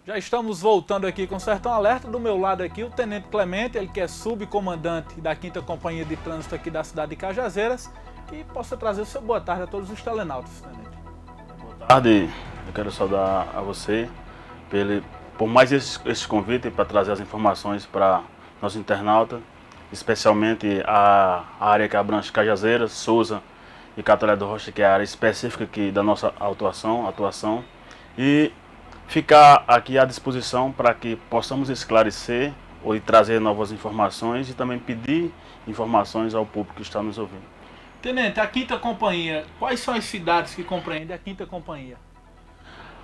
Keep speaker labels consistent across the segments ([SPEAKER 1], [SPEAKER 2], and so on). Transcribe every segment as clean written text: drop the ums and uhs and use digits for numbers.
[SPEAKER 1] Já estamos voltando aqui com o Sertão Alerta. Do meu lado aqui o Tenente Clemente, ele que é subcomandante da 5ª Companhia de Trânsito aqui da cidade de Cajazeiras, que possa trazer o seu boa tarde a todos os telenautas, Tenente.
[SPEAKER 2] Boa tarde, eu quero saudar a você por mais esse convite para trazer as informações para nosso internauta, especialmente a área que abrange Cajazeiras, Souza e Catolé do Rocha, que é a área específica aqui da nossa atuação, e ficar aqui à disposição para que possamos esclarecer ou trazer novas informações e também pedir informações ao público que está nos ouvindo.
[SPEAKER 1] Tenente, a 5ª Companhia, quais são as cidades que compreendem a 5ª Companhia?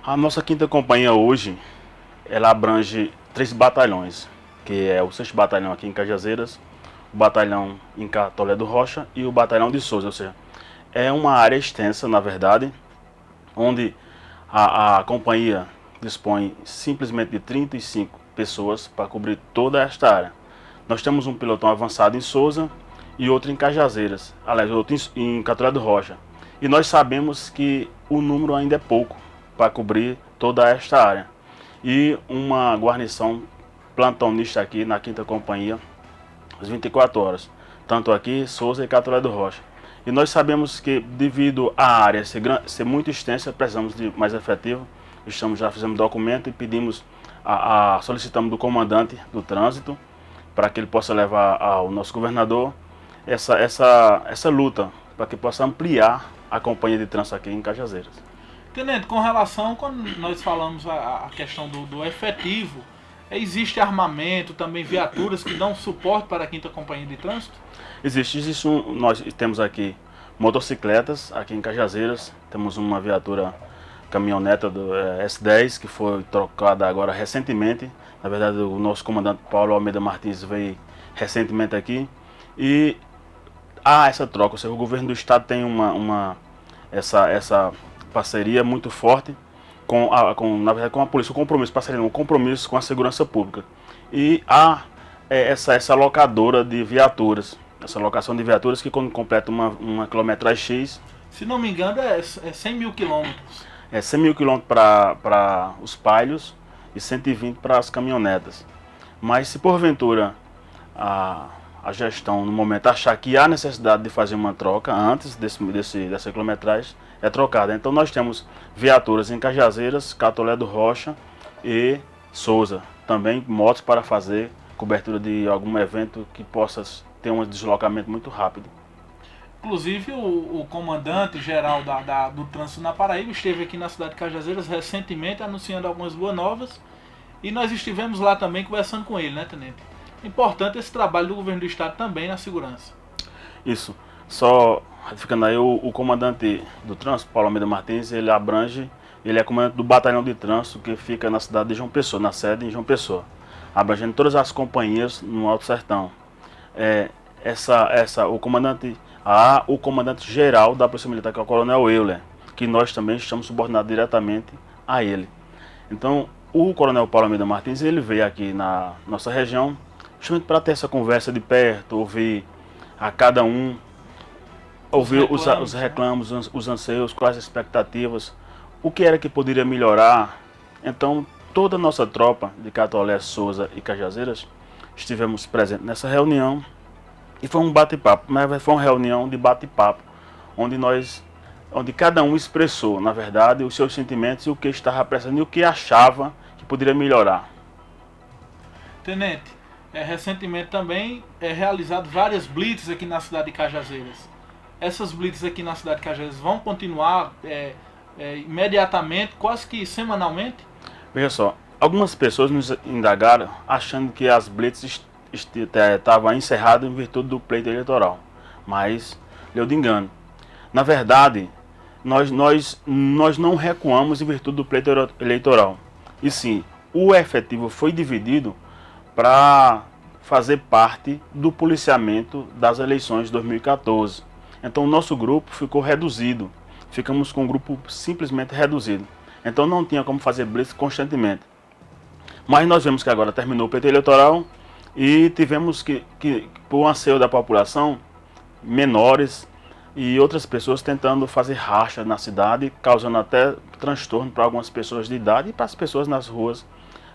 [SPEAKER 2] A nossa 5ª Companhia hoje, ela abrange 3 batalhões, que é o 6º Batalhão aqui em Cajazeiras, o Batalhão em Catolé do Rocha e o Batalhão de Souza, ou seja, é uma área extensa, na verdade, onde a companhia dispõe simplesmente de 35 pessoas para cobrir toda esta área. Nós temos um pelotão avançado em Souza e outro em Cajazeiras, aliás, outro em Catolé do Rocha. E nós sabemos que o número ainda é pouco para cobrir toda esta área. E uma guarnição plantonista aqui na 5ª Companhia, às 24 horas, tanto aqui, Souza e Catolé do Rocha. E nós sabemos que, devido à área ser muito extensa, precisamos de mais efetivo. Já fizemos documento e pedimos, solicitamos do comandante do trânsito para que ele possa levar ao nosso governador essa luta, para que possa ampliar a companhia de trânsito aqui em Cajazeiras.
[SPEAKER 1] Tenente, com relação, quando nós falamos a questão do efetivo, existe armamento, também viaturas que dão suporte para a 5ª Companhia de Trânsito?
[SPEAKER 2] Nós temos aqui motocicletas, aqui em Cajazeiras, temos uma viatura caminhoneta do S10, que foi trocada agora recentemente. Na verdade, o nosso comandante Paulo Almeida Martins veio recentemente aqui. E há essa troca, ou seja, o governo do estado tem essa parceria muito forte na verdade, com a polícia, um compromisso com a segurança pública. E há essa locadora de viaturas, essa locação de viaturas que quando completa uma quilometragem X...
[SPEAKER 1] Se não me engano, é 100 mil quilômetros.
[SPEAKER 2] É 100 mil quilômetros para os palhos e 120 para as caminhonetas. Mas se porventura a gestão no momento achar que há necessidade de fazer uma troca antes dessa quilometragem, é trocada. Então nós temos viaturas em Cajazeiras, Catolé do Rocha e Souza. Também motos para fazer cobertura de algum evento que possa ter um deslocamento muito rápido.
[SPEAKER 1] Inclusive o comandante geral do trânsito na Paraíba esteve aqui na cidade de Cajazeiras recentemente anunciando algumas boas novas. E nós estivemos lá também conversando com ele, né, Tenente? Importante esse trabalho do governo do estado também na segurança.
[SPEAKER 2] Isso. Só ratificando aí, o comandante do trânsito, Paulo Almeida Martins, ele é comandante do batalhão de trânsito que fica na cidade de João Pessoa, na sede em João Pessoa, abrangendo todas as companhias no Alto Sertão. O comandante geral da Polícia Militar, que é o Coronel Euler, que nós também estamos subordinados diretamente a ele. Então, o Coronel Paulo Almeida Martins, ele veio aqui na nossa região, justamente para ter essa conversa de perto, ouvir a cada um, ouvir os reclamos, os anseios, quais as expectativas, o que era que poderia melhorar. Então, toda a nossa tropa de Catolé, Souza e Cajazeiras estivemos presentes nessa reunião e foi um bate-papo, mas foi uma reunião de bate-papo, onde cada um expressou, na verdade, os seus sentimentos e o que estava pensando e o que achava que poderia melhorar.
[SPEAKER 1] Tenente, recentemente também realizado várias blitz aqui na cidade de Cajazeiras. Essas blitz aqui na cidade de Cajazeiras vão continuar imediatamente, quase que semanalmente?
[SPEAKER 2] Veja só, algumas pessoas nos indagaram achando que as blitz estavam encerradas em virtude do pleito eleitoral, mas deu de engano. Na verdade, nós não recuamos em virtude do pleito eleitoral, e sim, o efetivo foi dividido para fazer parte do policiamento das eleições de 2014. Então o nosso grupo ficou reduzido, ficamos com um grupo simplesmente reduzido. Então não tinha como fazer blitz constantemente. Mas nós vemos que agora terminou o pleito eleitoral e tivemos que por um anseio da população, menores e outras pessoas tentando fazer racha na cidade, causando até transtorno para algumas pessoas de idade e para as pessoas nas ruas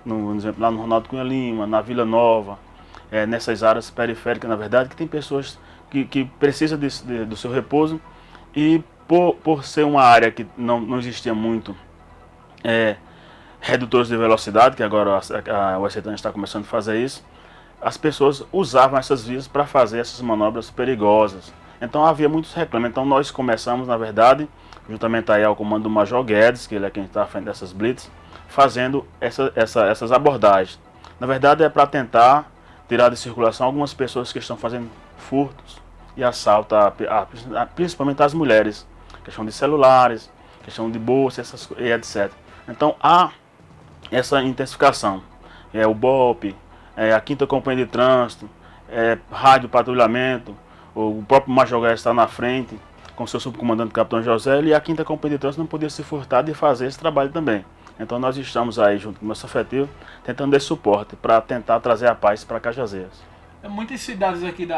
[SPEAKER 2] por exemplo, lá no Ronaldo Cunha Lima, na Vila Nova, nessas áreas periféricas, na verdade, que tem pessoas que precisam do seu repouso e por ser uma área que não existia muito redutores de velocidade, que agora o Ecetran está começando a fazer isso, as pessoas usavam essas vias para fazer essas manobras perigosas. Então havia muitos reclames. Então nós começamos, na verdade, juntamente aí ao comando do Major Guedes, que ele é quem está à frente dessas blitz, fazendo essas abordagens. Na verdade é para tentar tirar de circulação algumas pessoas que estão fazendo furtos e assalto, principalmente as mulheres. Questão de celulares, questão de bolsas, e etc. Então há essa intensificação. O BOP, a 5ª Companhia de Trânsito, rádio patrulhamento, o próprio Major Guedes está na frente, com seu subcomandante Capitão José, e a 5ª Companhia de Trânsito não podia se furtar de fazer esse trabalho também. Então nós estamos aí, junto com o nosso efetivo, tentando dar suporte para tentar trazer a paz para Cajazeiras.
[SPEAKER 1] Muitas cidades aqui,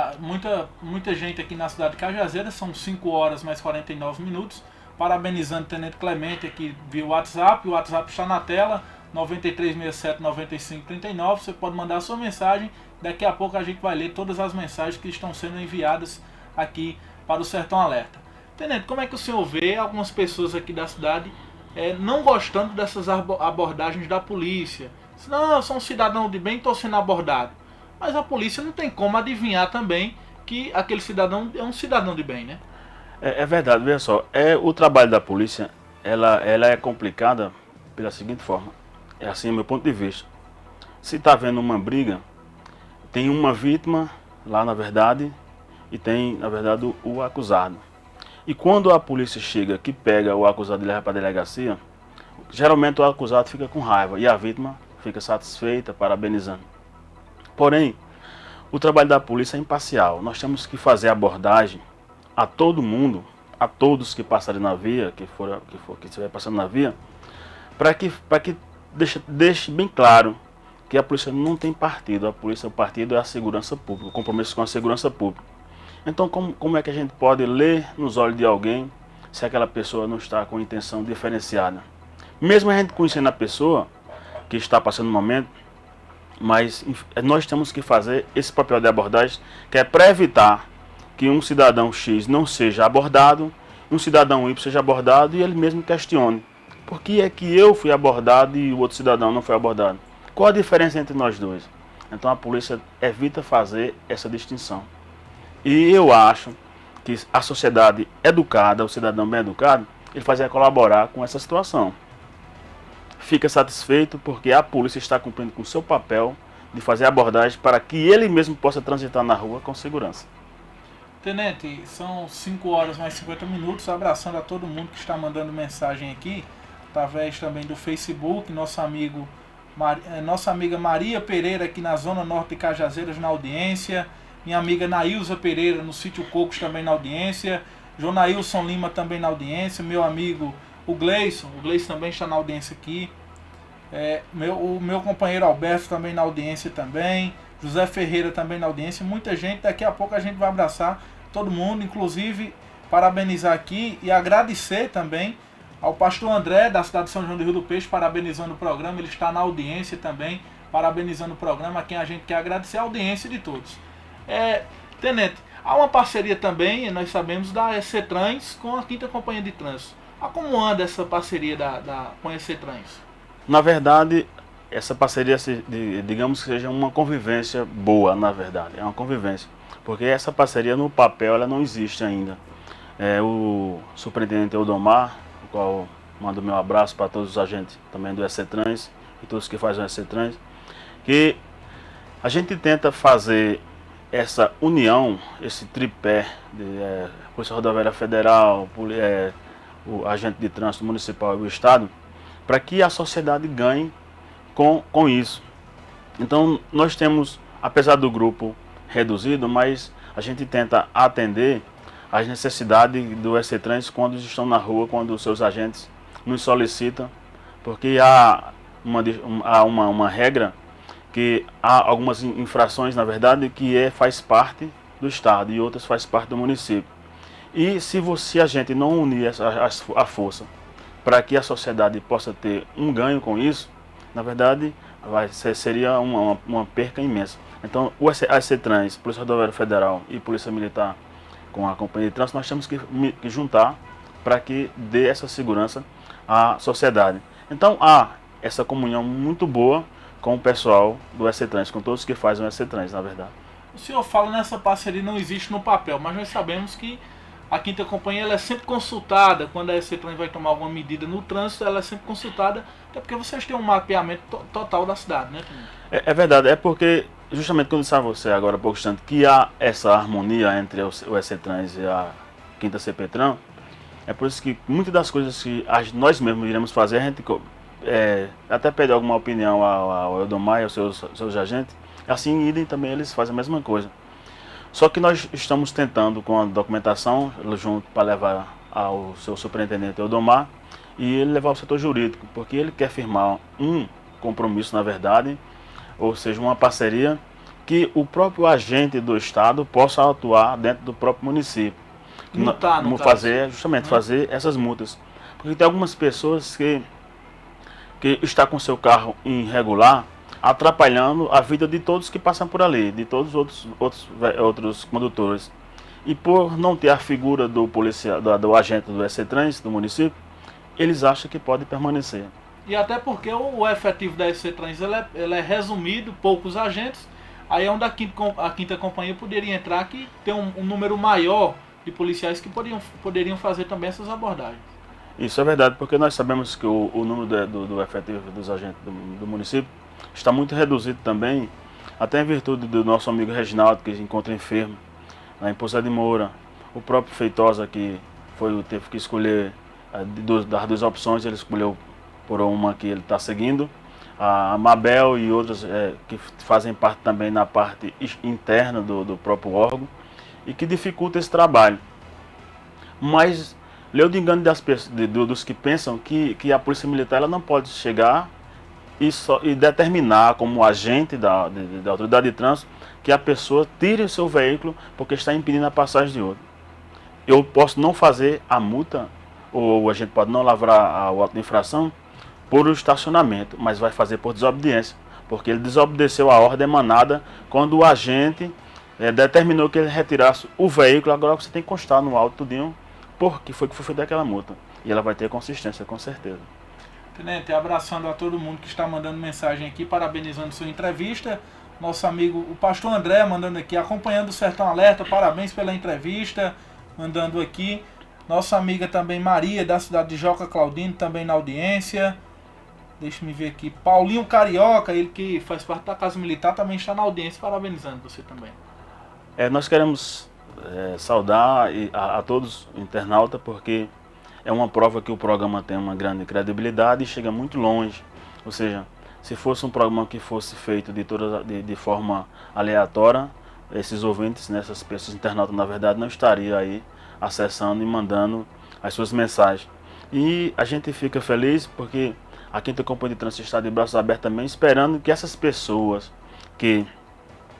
[SPEAKER 1] muita gente aqui na cidade de Cajazeiras, são 5 horas mais 49 minutos. Parabenizando o Tenente Clemente aqui via WhatsApp. O WhatsApp está na tela, 9367-9539. Você pode mandar a sua mensagem. Daqui a pouco a gente vai ler todas as mensagens que estão sendo enviadas aqui para o Sertão Alerta. Tenente, como é que o senhor vê algumas pessoas aqui da cidade não gostando dessas abordagens da polícia? Não, eu sou um cidadão de bem e estou sendo abordado. Mas a polícia não tem como adivinhar também que aquele cidadão é um cidadão de bem, né?
[SPEAKER 2] É verdade, veja só, o trabalho da polícia, ela é complicada pela seguinte forma, é assim, meu ponto de vista. Se está havendo uma briga, tem uma vítima lá, na verdade, e tem, na verdade, o acusado. E quando a polícia chega, que pega o acusado e leva para a delegacia, geralmente o acusado fica com raiva e a vítima fica satisfeita, parabenizando. Porém, o trabalho da polícia é imparcial. Nós temos que fazer abordagem a todo mundo, a todos que passarem na via, que estiver passando na via, para que deixe bem claro que a polícia não tem partido. A polícia, o partido é a segurança pública, o compromisso com a segurança pública. Então, como é que a gente pode ler nos olhos de alguém se aquela pessoa não está com intenção diferenciada? Mesmo a gente conhecendo a pessoa que está passando no momento, mas nós temos que fazer esse papel de abordagem, que é para evitar que um cidadão X não seja abordado, um cidadão Y seja abordado e ele mesmo questione. Por que é que eu fui abordado e o outro cidadão não foi abordado? Qual a diferença entre nós dois? Então a polícia evita fazer essa distinção. E eu acho que a sociedade educada, o cidadão bem educado, ele fazia colaborar com essa situação. Fica satisfeito porque a polícia está cumprindo com o seu papel de fazer abordagem para que ele mesmo possa transitar na rua com segurança.
[SPEAKER 1] Tenente, são 5 horas mais 50 minutos, abraçando a todo mundo que está mandando mensagem aqui, através também do Facebook, nossa amiga Maria Pereira aqui na Zona Norte de Cajazeiras na audiência, minha amiga Nailza Pereira no Sítio Cocos também na audiência, Jonailson Lima também na audiência, meu amigo o Gleison também está na audiência aqui, o meu companheiro Alberto também na audiência também, José Ferreira também na audiência, muita gente. Daqui a pouco a gente vai abraçar todo mundo, inclusive parabenizar aqui e agradecer também ao pastor André da cidade de São João do Rio do Peixe, parabenizando o programa. Ele está na audiência também, parabenizando o programa, a quem a gente quer agradecer a audiência de todos. Tenente, há uma parceria também, nós sabemos, da Ecetrans com a 5ª Companhia de Trânsito. Como anda essa parceria com a Ecetrans?
[SPEAKER 2] Na verdade, essa parceria, digamos que seja uma convivência boa, na verdade, é uma convivência. Porque essa parceria no papel ela não existe ainda. O superintendente Eudomar, o qual mando meu abraço para todos os agentes também do Ecetrans e todos que fazem o Ecetrans, que a gente tenta fazer essa união, esse tripé de Polícia Rodoviária Federal, o agente de trânsito municipal e o Estado, para que a sociedade ganhe com isso. Então nós temos, apesar do grupo reduzido, mas a gente tenta atender as necessidades do Ecetrans quando eles estão na rua, quando os seus agentes nos solicitam, porque há uma regra que há algumas infrações, na verdade, que faz parte do Estado e outras faz parte do município. E se a gente não unir a força para que a sociedade possa ter um ganho com isso, na verdade, seria uma perca imensa. Então, a CETRANS, Polícia Rodoviária Federal e Polícia Militar, com a Companhia de Trânsito, nós temos que juntar para que dê essa segurança à sociedade. Então, há essa comunhão muito boa com o pessoal do SCTrans, com todos que fazem o SCTrans, na verdade.
[SPEAKER 1] O senhor fala nessa parceria não existe no papel, mas nós sabemos que a Quinta Companhia ela é sempre consultada, quando a SCTrans vai tomar alguma medida no trânsito, ela é sempre consultada, até porque vocês têm um mapeamento total da cidade, né?
[SPEAKER 2] É verdade, é porque, justamente quando eu disse a você agora há pouco instante, que há essa harmonia entre o SCTrans e a Quinta CPTran, é por isso que muitas das coisas que nós mesmos iremos fazer, a gente até pede alguma opinião ao Eldomar e aos seus agentes, assim idem também eles fazem a mesma coisa. Só que nós estamos tentando com a documentação junto para levar ao seu superintendente Eldomar e ele levar ao setor jurídico, porque ele quer firmar um compromisso, na verdade, ou seja, uma parceria que o próprio agente do Estado possa atuar dentro do próprio município.
[SPEAKER 1] Multar, no
[SPEAKER 2] fazer, justamente, fazer essas multas. Porque tem algumas pessoas que está com seu carro irregular, atrapalhando a vida de todos que passam por ali, de todos os outros condutores. E por não ter a figura do agente do SCTrans, do município, eles acham que pode permanecer.
[SPEAKER 1] E até porque o efetivo da SCTrans ele é resumido, poucos agentes, aí é onde a Quinta Companhia poderia entrar, que tem um número maior de policiais que poderiam fazer também essas abordagens.
[SPEAKER 2] Isso é verdade, porque nós sabemos que o número do efetivo dos agentes do município está muito reduzido também, até em virtude do nosso amigo Reginaldo, que se encontra enfermo, lá em Pousa de Moura. O próprio Feitosa, que teve que escolher das duas opções, ele escolheu por uma que ele está seguindo. A Mabel e outros que fazem parte também na parte interna do próprio órgão e que dificulta esse trabalho. Mas leu de engano dos que pensam que a Polícia Militar ela não pode chegar e determinar como agente da autoridade de trânsito que a pessoa tire o seu veículo porque está impedindo a passagem de outro. Eu posso não fazer a multa, ou a gente pode não lavrar a auto de infração por estacionamento, mas vai fazer por desobediência, porque ele desobedeceu a ordem emanada quando o agente determinou que ele retirasse o veículo. Agora você tem que constar no auto tudinho porque foi feita aquela multa. E ela vai ter consistência, com certeza.
[SPEAKER 1] Tenente, abraçando a todo mundo que está mandando mensagem aqui, parabenizando sua entrevista. Nosso amigo, o pastor André, mandando aqui, acompanhando o Sertão Alerta, parabéns pela entrevista, mandando aqui. Nossa amiga também Maria, da cidade de Joca Claudino, também na audiência. Deixa eu ver aqui. Paulinho Carioca, ele que faz parte da Casa Militar, também está na audiência, parabenizando você também.
[SPEAKER 2] Nós queremos saudar a todos os internautas, porque é uma prova que o programa tem uma grande credibilidade e chega muito longe. Ou seja, se fosse um programa que fosse feito de forma aleatória, esses ouvintes, essas pessoas internautas, na verdade, não estariam aí acessando e mandando as suas mensagens. E a gente fica feliz porque a Quinta Companhia de Trânsito está de braços abertos também, esperando que essas pessoas que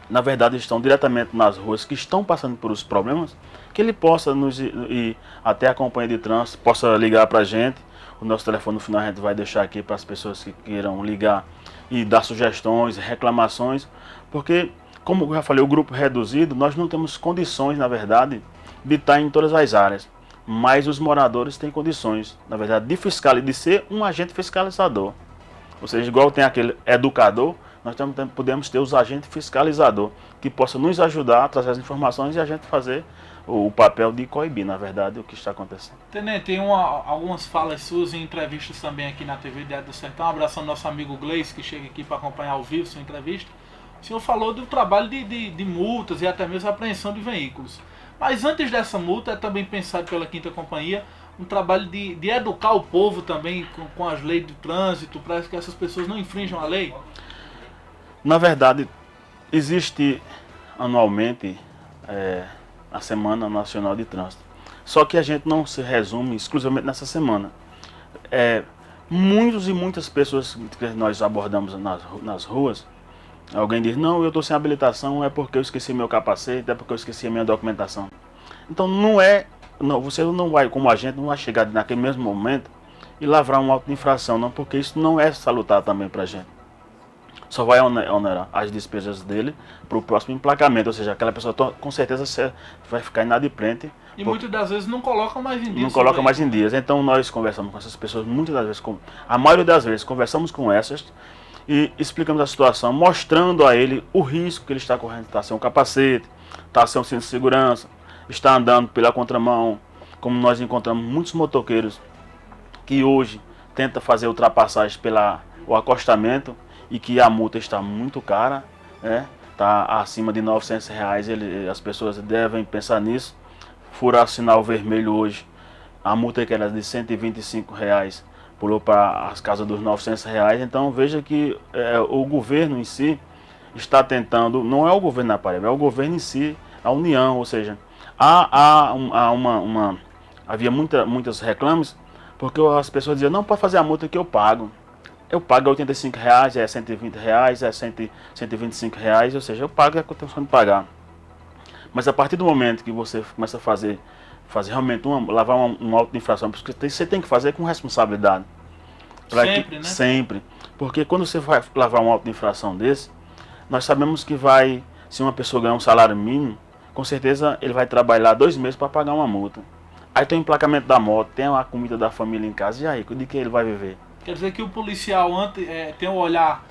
[SPEAKER 2] na verdade estão diretamente nas ruas, que estão passando por os problemas, que ele possa nos ir até a companhia de trânsito, possa ligar para a gente. O nosso telefone no final a gente vai deixar aqui para as pessoas que queiram ligar e dar sugestões, reclamações, porque, como eu já falei, o grupo reduzido, nós não temos condições, na verdade, de estar em todas as áreas, mas os moradores têm condições, na verdade, de ser um agente fiscalizador. Ou seja, igual tem aquele educador, nós podemos ter os agentes fiscalizador, que possa nos ajudar a trazer as informações e a gente fazer o papel de coibir, na verdade, o que está acontecendo.
[SPEAKER 1] Tenente, tem algumas falas suas em entrevistas também aqui na TV Diário do Sertão. Abraçando nosso amigo Gleice, que chega aqui para acompanhar ao vivo sua entrevista. O senhor falou do trabalho de multas e até mesmo apreensão de veículos. Mas antes dessa multa, é também pensado pela Quinta Companhia um trabalho de educar o povo também com as leis de trânsito, para que essas pessoas não infringam a lei?
[SPEAKER 2] Na verdade, existe anualmente a Semana Nacional de Trânsito. Só que a gente não se resume exclusivamente nessa semana. Muitas pessoas que nós abordamos nas ruas, alguém diz, não, eu estou sem habilitação, é porque eu esqueci meu capacete, é porque eu esqueci a minha documentação. Então você não vai, como agente, não vai chegar naquele mesmo momento e lavrar um auto de infração, não, porque isso não é salutar também para a gente. só vai onerar as despesas dele para o próximo emplacamento, ou seja, aquela pessoa com certeza vai ficar inadimplente.
[SPEAKER 1] E muitas das vezes não colocam mais em dias.
[SPEAKER 2] Não coloca mais em dias. Então nós conversamos com essas pessoas, muitas das vezes, a maioria das vezes, conversamos com essas e explicamos a situação, mostrando a ele o risco que ele está correndo, está sem um capacete, está sem um cinto de segurança, está andando pela contramão, como nós encontramos muitos motoqueiros que hoje tentam fazer ultrapassagens pelo acostamento e que a multa está muito cara, né? Está acima de R$ 900, as pessoas devem pensar nisso. Furar sinal vermelho hoje, a multa que era de R$ 125 pulou para as casas dos R$ 900. Então veja que o governo em si está tentando, não é o governo da Paraíba, é o governo em si, a União, ou seja, havia muitas reclames, porque as pessoas diziam, não, pode fazer a multa que eu pago. Eu pago R$ 85, é R$ 120, é R$ 125, ou seja, eu pago, é que eu tenho que pagar. Mas a partir do momento que você começa a fazer realmente lavar uma auto de infração, porque você tem que fazer com responsabilidade.
[SPEAKER 1] Sempre, né?
[SPEAKER 2] Sempre. Porque quando você vai lavar um auto de infração desse, nós sabemos que se uma pessoa ganhar um salário mínimo, com certeza ele vai trabalhar 2 meses para pagar uma multa. Aí tem o emplacamento da moto, tem a comida da família em casa, e aí, de que ele vai viver?
[SPEAKER 1] Quer dizer que o policial tem o olhar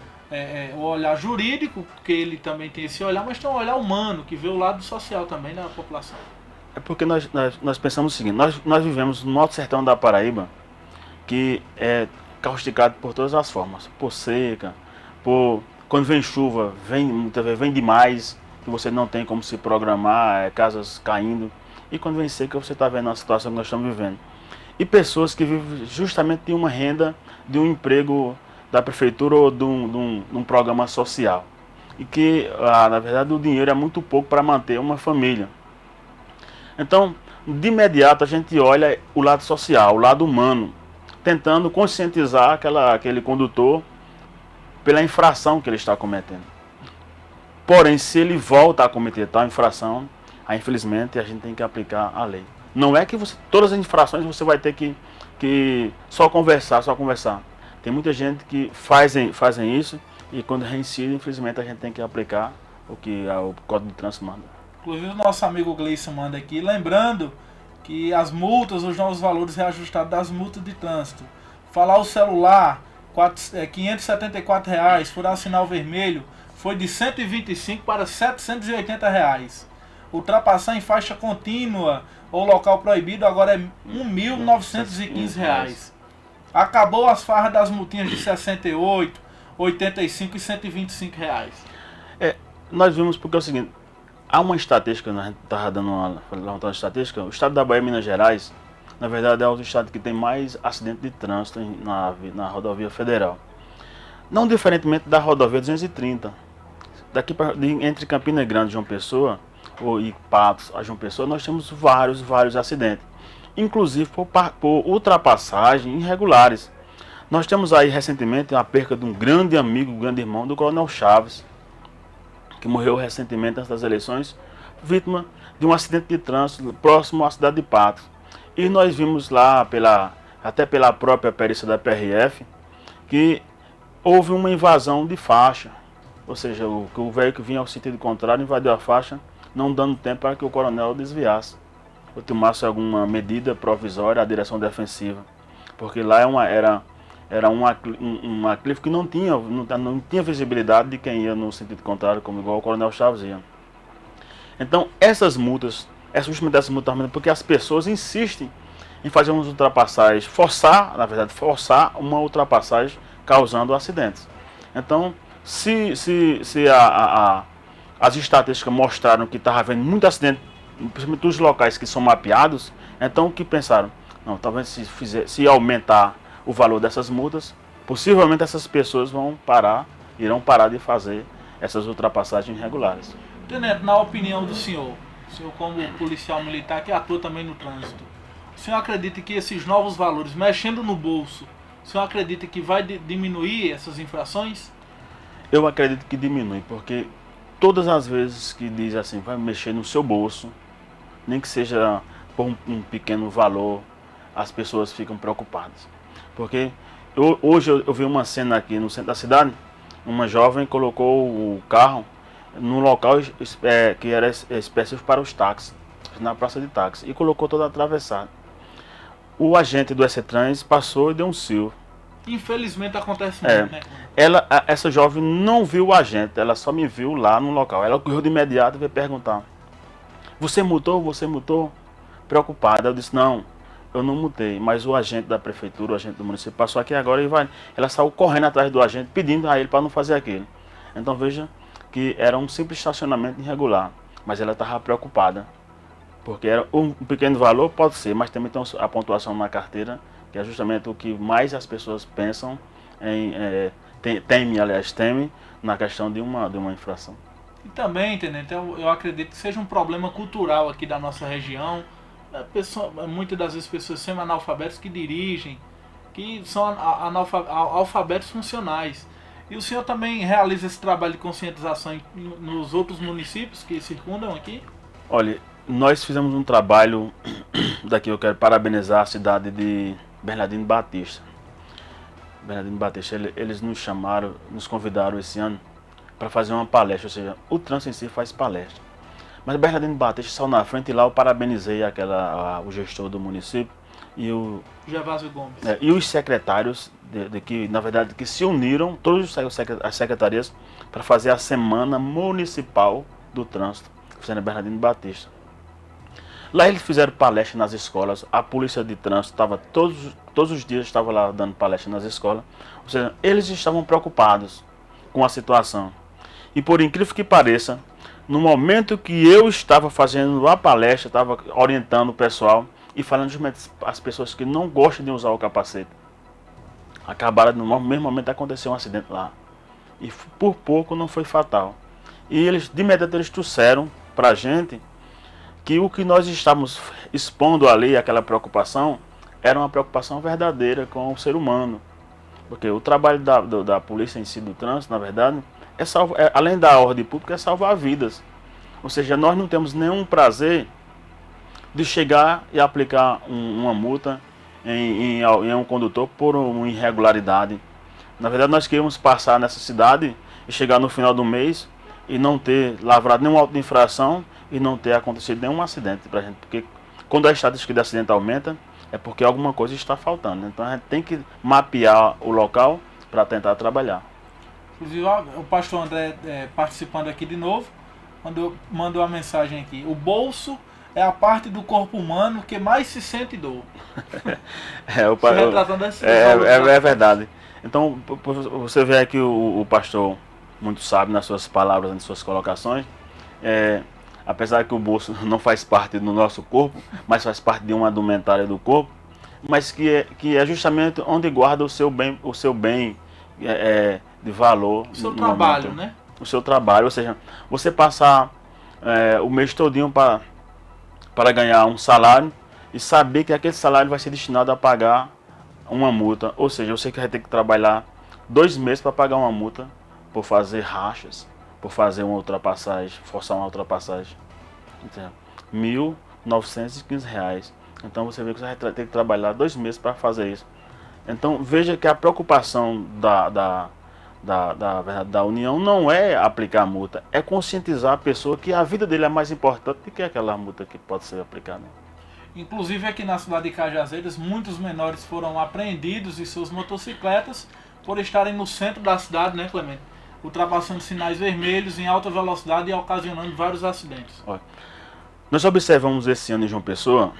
[SPEAKER 1] jurídico, porque ele também tem esse olhar, mas tem um olhar humano, que vê o lado social também da população.
[SPEAKER 2] É porque nós pensamos o seguinte, nós vivemos no Alto Sertão da Paraíba, que é causticado por todas as formas, por seca, quando vem chuva, vem demais, que você não tem como se programar, casas caindo, e quando vem seca você está vendo a situação que nós estamos vivendo. E pessoas que vivem justamente de uma renda, de um emprego da prefeitura ou de um programa social. E que, na verdade, o dinheiro é muito pouco para manter uma família. Então, de imediato, a gente olha o lado social, o lado humano, tentando conscientizar aquele condutor pela infração que ele está cometendo. Porém, se ele volta a cometer tal infração, aí, infelizmente, a gente tem que aplicar a lei. Não é que todas as infrações você vai ter que só conversar. Tem muita gente que fazem isso e quando reincide, infelizmente, a gente tem que aplicar o que o Código de Trânsito manda.
[SPEAKER 1] Inclusive o nosso amigo Gleison manda aqui, lembrando que as multas, os novos valores reajustados das multas de trânsito. Falar o celular, R$ 574, furar sinal vermelho, foi de R$ 125 para R$ 780. Ultrapassar em faixa contínua ou local proibido agora é R$ 1.915. Acabou as farras das multinhas de 68, 85 e R$ 125.
[SPEAKER 2] Nós vimos porque é o seguinte, há uma estatística, a gente estava dando uma estatística, o estado da Bahia e Minas Gerais, na verdade é o estado que tem mais acidente de trânsito na rodovia federal. Não diferentemente da rodovia 230. Entre Campina Grande e João Pessoa, e Patos a João Pessoa, nós temos vários acidentes, inclusive por ultrapassagem irregulares. Nós temos aí recentemente a perca de um grande amigo, grande irmão do Coronel Chaves, que morreu recentemente antes das eleições, vítima de um acidente de trânsito próximo à cidade de Patos. E nós vimos lá, até pela própria perícia da PRF, que houve uma invasão de faixa, ou seja, o veículo que vinha ao sentido contrário invadiu a faixa, não dando tempo para que o coronel desviasse ou tomasse alguma medida provisória à direção defensiva, porque lá era um aclive que não tinha visibilidade de quem ia no sentido contrário, como igual o Coronel Chaves ia. Então essas multas, justamente essas multas, porque as pessoas insistem em fazer umas ultrapassagens, forçar uma ultrapassagem causando acidentes. Então, se as estatísticas mostraram que estava havendo muito acidente, principalmente nos locais que são mapeados, então o que pensaram? Não, talvez se aumentar o valor dessas multas, possivelmente essas pessoas irão parar de fazer essas ultrapassagens irregulares.
[SPEAKER 1] Tenente, na opinião do senhor como policial militar que atua também no trânsito, o senhor acredita que esses novos valores, mexendo no bolso, o senhor acredita que vai diminuir essas infrações?
[SPEAKER 2] Eu acredito que diminui, porque todas as vezes que diz assim, vai mexer no seu bolso, nem que seja por um pequeno valor, as pessoas ficam preocupadas. Porque hoje eu vi uma cena aqui no centro da cidade, uma jovem colocou o carro num local que era específico para os táxis, na praça de táxi, e colocou toda atravessada. O agente do S-Trans passou e deu um sil.
[SPEAKER 1] Infelizmente acontece muito, né?
[SPEAKER 2] Essa jovem não viu o agente, ela só me viu lá no local. Ela correu de imediato e veio perguntar: Você multou? Você multou? Preocupada. Eu disse: Não, eu não multei, mas o agente da prefeitura, o agente do município passou aqui agora e vai. Ela saiu correndo atrás do agente, pedindo a ele para não fazer aquilo. Então veja que era um simples estacionamento irregular, mas ela estava preocupada, porque era um pequeno valor, pode ser, mas também tem a pontuação na carteira, que é justamente o que mais as pessoas pensam em, temem na questão de uma infração.
[SPEAKER 1] E também, tenente, eu acredito que seja um problema cultural aqui da nossa região. Muitas das vezes pessoas semi-analfabetas que dirigem, que são alfabetos funcionais. E o senhor também realiza esse trabalho de conscientização nos outros municípios que circundam aqui?
[SPEAKER 2] Olha, nós fizemos um trabalho, daqui eu quero parabenizar a cidade de Bernardino Batista. Bernardino Batista, eles nos chamaram, nos convidaram esse ano para fazer uma palestra, ou seja, o trânsito em si faz palestra. Mas Bernardino Batista saiu na frente e lá eu parabenizei o gestor do município e o
[SPEAKER 1] Gervásio Gomes.
[SPEAKER 2] E os secretários que, na verdade, que se uniram, todas as secretarias, para fazer a Semana Municipal do Trânsito, fazendo Bernardino Batista. Lá eles fizeram palestra nas escolas, a polícia de trânsito estava todos os dias estava lá dando palestra nas escolas, ou seja, eles estavam preocupados com a situação. E por incrível que pareça, no momento que eu estava fazendo a palestra, estava orientando o pessoal e falando justamente as pessoas que não gostam de usar o capacete, acabaram no mesmo momento aconteceu um acidente lá. E por pouco não foi fatal. E eles, de imediato, eles trouxeram para a gente que o que nós estávamos expondo ali, aquela preocupação, era uma preocupação verdadeira com o ser humano. Porque o trabalho da polícia em si, do trânsito, na verdade, além da ordem pública, é salvar vidas. Ou seja, nós não temos nenhum prazer de chegar e aplicar uma multa em um condutor por uma irregularidade. Na verdade, nós queríamos passar nessa cidade e chegar no final do mês e não ter lavrado nenhuma auto de infração e não ter acontecido nenhum acidente pra gente. Porque quando a estatística de acidente aumenta, é porque alguma coisa está faltando. Então a gente tem que mapear o local para tentar trabalhar.
[SPEAKER 1] Inclusive, o pastor André participando aqui de novo, mandou uma mensagem aqui: o bolso é a parte do corpo humano que mais se sente dor.
[SPEAKER 2] É verdade. Então, você vê aqui o pastor muito sábio nas suas palavras, nas suas colocações. Apesar que o bolso não faz parte do nosso corpo, mas faz parte de uma indumentária do corpo, mas que é justamente onde guarda o seu bem de valor.
[SPEAKER 1] O seu trabalho,
[SPEAKER 2] momento,
[SPEAKER 1] né?
[SPEAKER 2] O seu trabalho, ou seja, você passar o mês todinho para ganhar um salário e saber que aquele salário vai ser destinado a pagar uma multa. Ou seja, você que vai ter que trabalhar 2 meses para pagar uma multa por fazer rachas, por fazer uma ultrapassagem, forçar uma ultrapassagem. Então, R$1.915. Então você vê que você vai ter que trabalhar 2 meses para fazer isso. Então veja que a preocupação da União não é aplicar a multa, é conscientizar a pessoa que a vida dele é mais importante do que aquela multa que pode ser aplicada.
[SPEAKER 1] Inclusive aqui na cidade de Cajazeiras, muitos menores foram apreendidos em suas motocicletas por estarem no centro da cidade, né, Clemente? Ultrapassando sinais vermelhos em alta velocidade e ocasionando vários acidentes.
[SPEAKER 2] Olha, nós observamos esse ano em João Pessoa,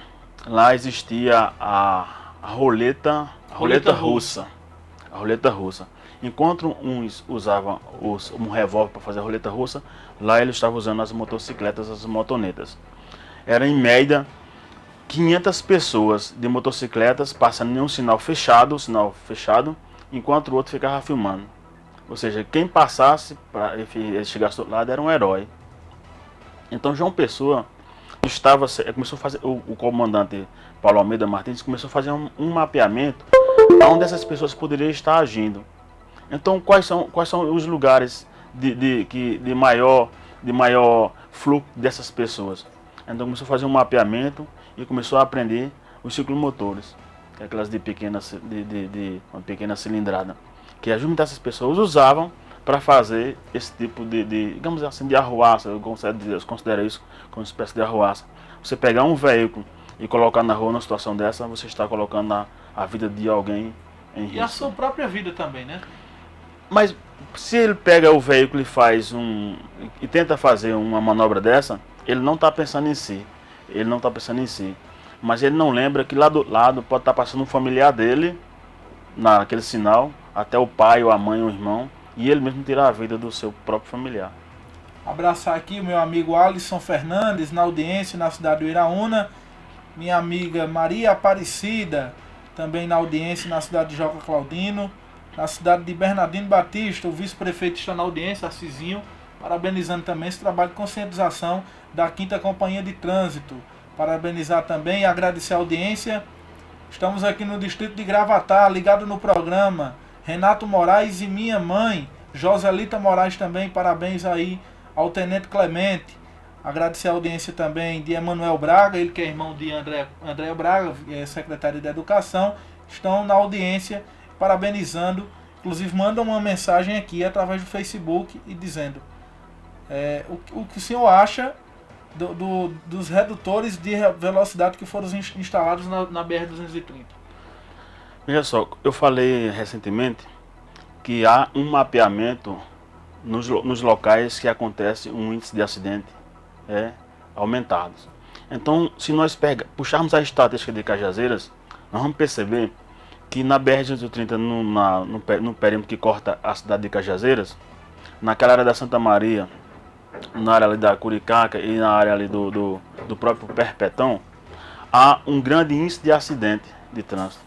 [SPEAKER 2] lá existia a roleta russa. A roleta russa. Enquanto uns usavam um revólver para fazer a roleta russa, lá eles estavam usando as motocicletas, as motonetas. Era em média 500 pessoas de motocicletas passando em um sinal fechado, enquanto o outro ficava filmando. Ou seja, quem passasse para ele chegasse do outro lado era um herói. Então João Pessoa começou a fazer, o comandante Paulo Almeida Martins começou a fazer um mapeamento onde essas pessoas poderiam estar agindo. Então quais são os lugares de maior fluxo dessas pessoas? Então começou a fazer um mapeamento e começou a aprender os ciclomotores, aquelas de uma pequena cilindrada, que justamente essas pessoas usavam para fazer esse tipo digamos assim, de arruaça. Eu considero isso como uma espécie de arruaça. Você pegar um veículo e colocar na rua numa situação dessa, você está colocando a vida de alguém em risco.
[SPEAKER 1] E a sua própria vida também, né?
[SPEAKER 2] Mas se ele pega o veículo e tenta fazer uma manobra dessa, ele não está pensando em si. Ele não está pensando em si. Mas ele não lembra que lá do lado pode estar passando um familiar dele, naquele sinal, até o pai, ou a mãe, ou o irmão, e ele mesmo tirar a vida do seu próprio familiar.
[SPEAKER 1] Abraçar aqui o meu amigo Alisson Fernandes, na audiência na cidade do Iraúna. Minha amiga Maria Aparecida, também na audiência na cidade de Joca Claudino. Na cidade de Bernardino Batista, o vice-prefeito está na audiência, Assisinho, parabenizando também esse trabalho de conscientização da 5ª Companhia de Trânsito. Parabenizar também e agradecer a audiência. Estamos aqui no distrito de Gravatá, ligado no programa. Renato Moraes e minha mãe, Joselita Moraes também, parabéns aí ao Tenente Clemente. Agradecer a audiência também de Emanuel Braga, ele que é irmão de André Braga, secretário de Educação, estão na audiência parabenizando, inclusive mandam uma mensagem aqui através do Facebook e dizendo o que o senhor acha dos redutores de velocidade que foram instalados na BR-230.
[SPEAKER 2] Veja só, eu falei recentemente que há um mapeamento nos locais que acontece um índice de acidente aumentados. Então, se nós puxarmos a estatística de Cajazeiras, nós vamos perceber que na BR-230, no perímetro que corta a cidade de Cajazeiras, naquela área da Santa Maria, na área ali da Curicaca e na área ali do próprio Perpetão, há um grande índice de acidente de trânsito.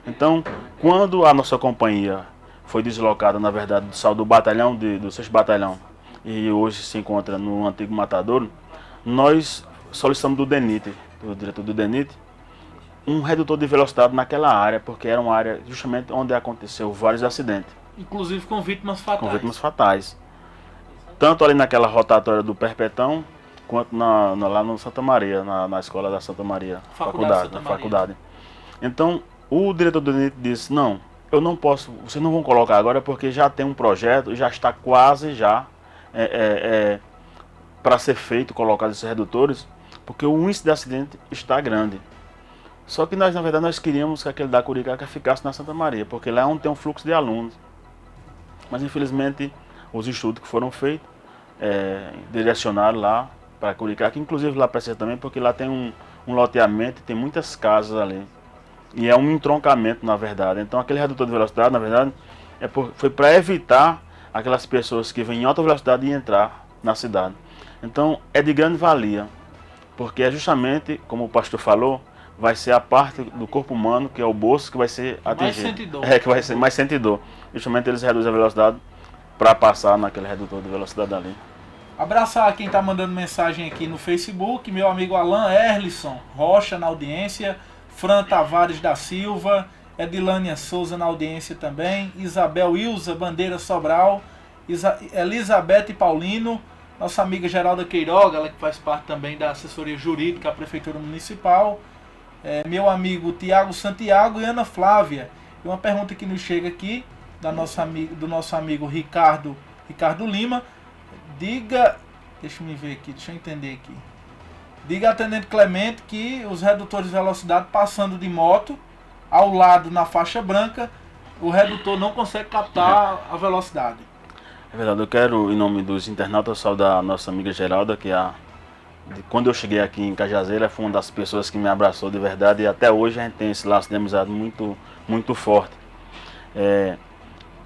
[SPEAKER 2] Então, quando a nossa companhia foi deslocada, na verdade, do batalhão, do 6º Batalhão, e hoje se encontra no antigo Matadouro, nós solicitamos do DENIT, do diretor do DENIT, um redutor de velocidade naquela área, porque era uma área justamente onde aconteceu vários acidentes.
[SPEAKER 1] Inclusive com vítimas fatais.
[SPEAKER 2] Com vítimas fatais. Tanto ali naquela rotatória do Perpetão, quanto lá no Santa Maria, na escola da Santa Maria, faculdade. Então, o diretor do DENIT disse, não, eu não posso, vocês não vão colocar agora porque já tem um projeto, já está quase para ser feito, colocado esses redutores, porque o índice de acidente está grande. Só que nós, na verdade, nós queríamos que aquele da Curicaca ficasse na Santa Maria, porque lá é onde tem um fluxo de alunos. Mas, infelizmente, os estudos que foram feitos direcionaram lá para Curicaca, inclusive lá precisa também, porque lá tem um loteamento e tem muitas casas ali. E é um entroncamento, na verdade. Então, aquele redutor de velocidade, na verdade, foi para evitar aquelas pessoas que vêm em alta velocidade e entrar na cidade. Então, é de grande valia, porque é justamente, como o pastor falou, vai ser a parte do corpo humano, que é o bolso, que vai ser atingido.
[SPEAKER 1] Mais sentidor.
[SPEAKER 2] Que vai ser mais sentidor. Justamente eles reduzem a velocidade para passar naquele redutor de velocidade ali.
[SPEAKER 1] Abraçar quem está mandando mensagem aqui no Facebook, meu amigo Alan Erlisson Rocha na audiência, Fran Tavares da Silva, Edilânia Souza na audiência também, Isabel Ilza Bandeira Sobral, Elizabeth Paulino, nossa amiga Geralda Queiroga, ela que faz parte também da assessoria jurídica da Prefeitura Municipal, meu amigo Tiago Santiago e Ana Flávia. E uma pergunta que nos chega aqui do nosso amigo Ricardo Lima. Deixa eu entender aqui. Diga ao Tenente Clemente que os redutores de velocidade passando de moto ao lado na faixa branca, o redutor não consegue captar a velocidade.
[SPEAKER 2] É verdade, eu quero, em nome dos internautas, saudar a nossa amiga Geralda, que quando eu cheguei aqui em Cajazeira, foi uma das pessoas que me abraçou de verdade, e até hoje a gente tem esse laço de amizade muito, muito forte.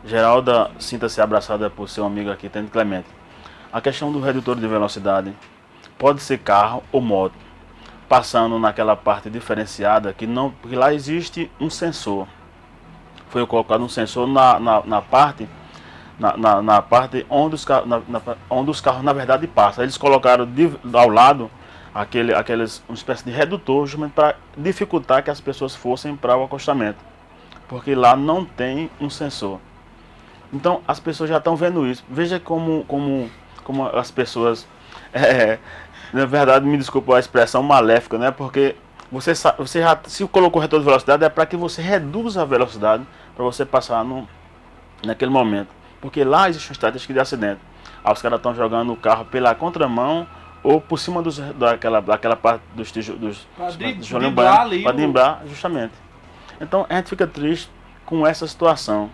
[SPEAKER 2] Geralda, sinta-se abraçada por seu amigo aqui, Tenente Clemente. A questão do redutor de velocidade pode ser carro ou moto, passando naquela parte diferenciada, porque lá existe um sensor. Foi colocado um sensor na parte onde os carros na verdade passam. Eles colocaram ao lado uma espécie de redutor, justamente para dificultar que as pessoas fossem para o acostamento, porque lá não tem um sensor. Então as pessoas já estão vendo isso. Veja como as pessoas, na verdade, me desculpa a expressão maléfica, né? Porque você já, se colocou o redutor de velocidade, é para que você reduza a velocidade para você passar naquele momento. Porque lá existe uma estatística de acidente. Aí os caras estão jogando o carro pela contramão ou por cima daquela parte dos tijolos, para driblar justamente. Então a gente fica triste com essa situação.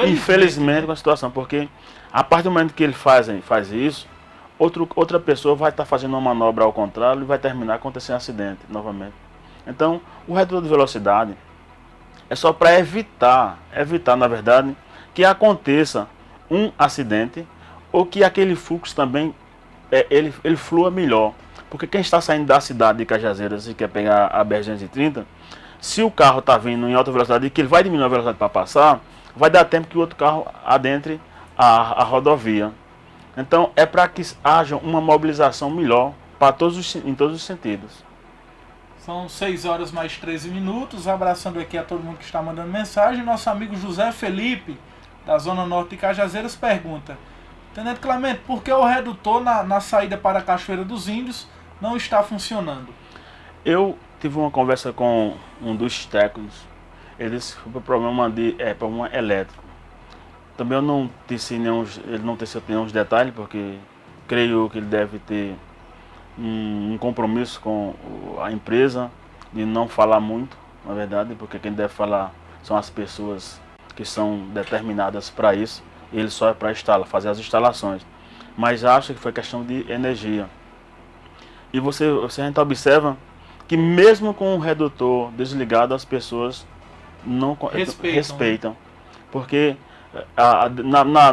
[SPEAKER 2] Infelizmente com a situação, porque a partir do momento que ele faz isso, outra pessoa vai estar fazendo uma manobra ao contrário e vai terminar acontecendo um acidente novamente. Então o redutor de velocidade é só para evitar na verdade, que aconteça um acidente ou que aquele fluxo também ele flua melhor. Porque quem está saindo da cidade de Cajazeiras e quer pegar a BR-230, se o carro está vindo em alta velocidade e que ele vai diminuir a velocidade para passar, vai dar tempo que o outro carro adentre a rodovia. Então é para que haja uma mobilização melhor em todos os sentidos.
[SPEAKER 1] São 6 horas mais 13 minutos, abraçando aqui a todo mundo que está mandando mensagem. Nosso amigo José Felipe, da Zona Norte de Cajazeiras, pergunta: Tenente Clemente, por que o redutor na saída para a Cachoeira dos Índios não está funcionando?
[SPEAKER 2] Eu tive uma conversa com um dos técnicos, ele disse que foi problema elétrico. Também eu não teci ele não teceu nenhum detalhes, porque creio que ele deve ter um compromisso com a empresa de não falar muito, na verdade, porque quem deve falar são as pessoas que são determinadas para isso, e ele só é para fazer as instalações. Mas acho que foi questão de energia. E a gente observa que mesmo com o redutor desligado, as pessoas não respeitam. Porque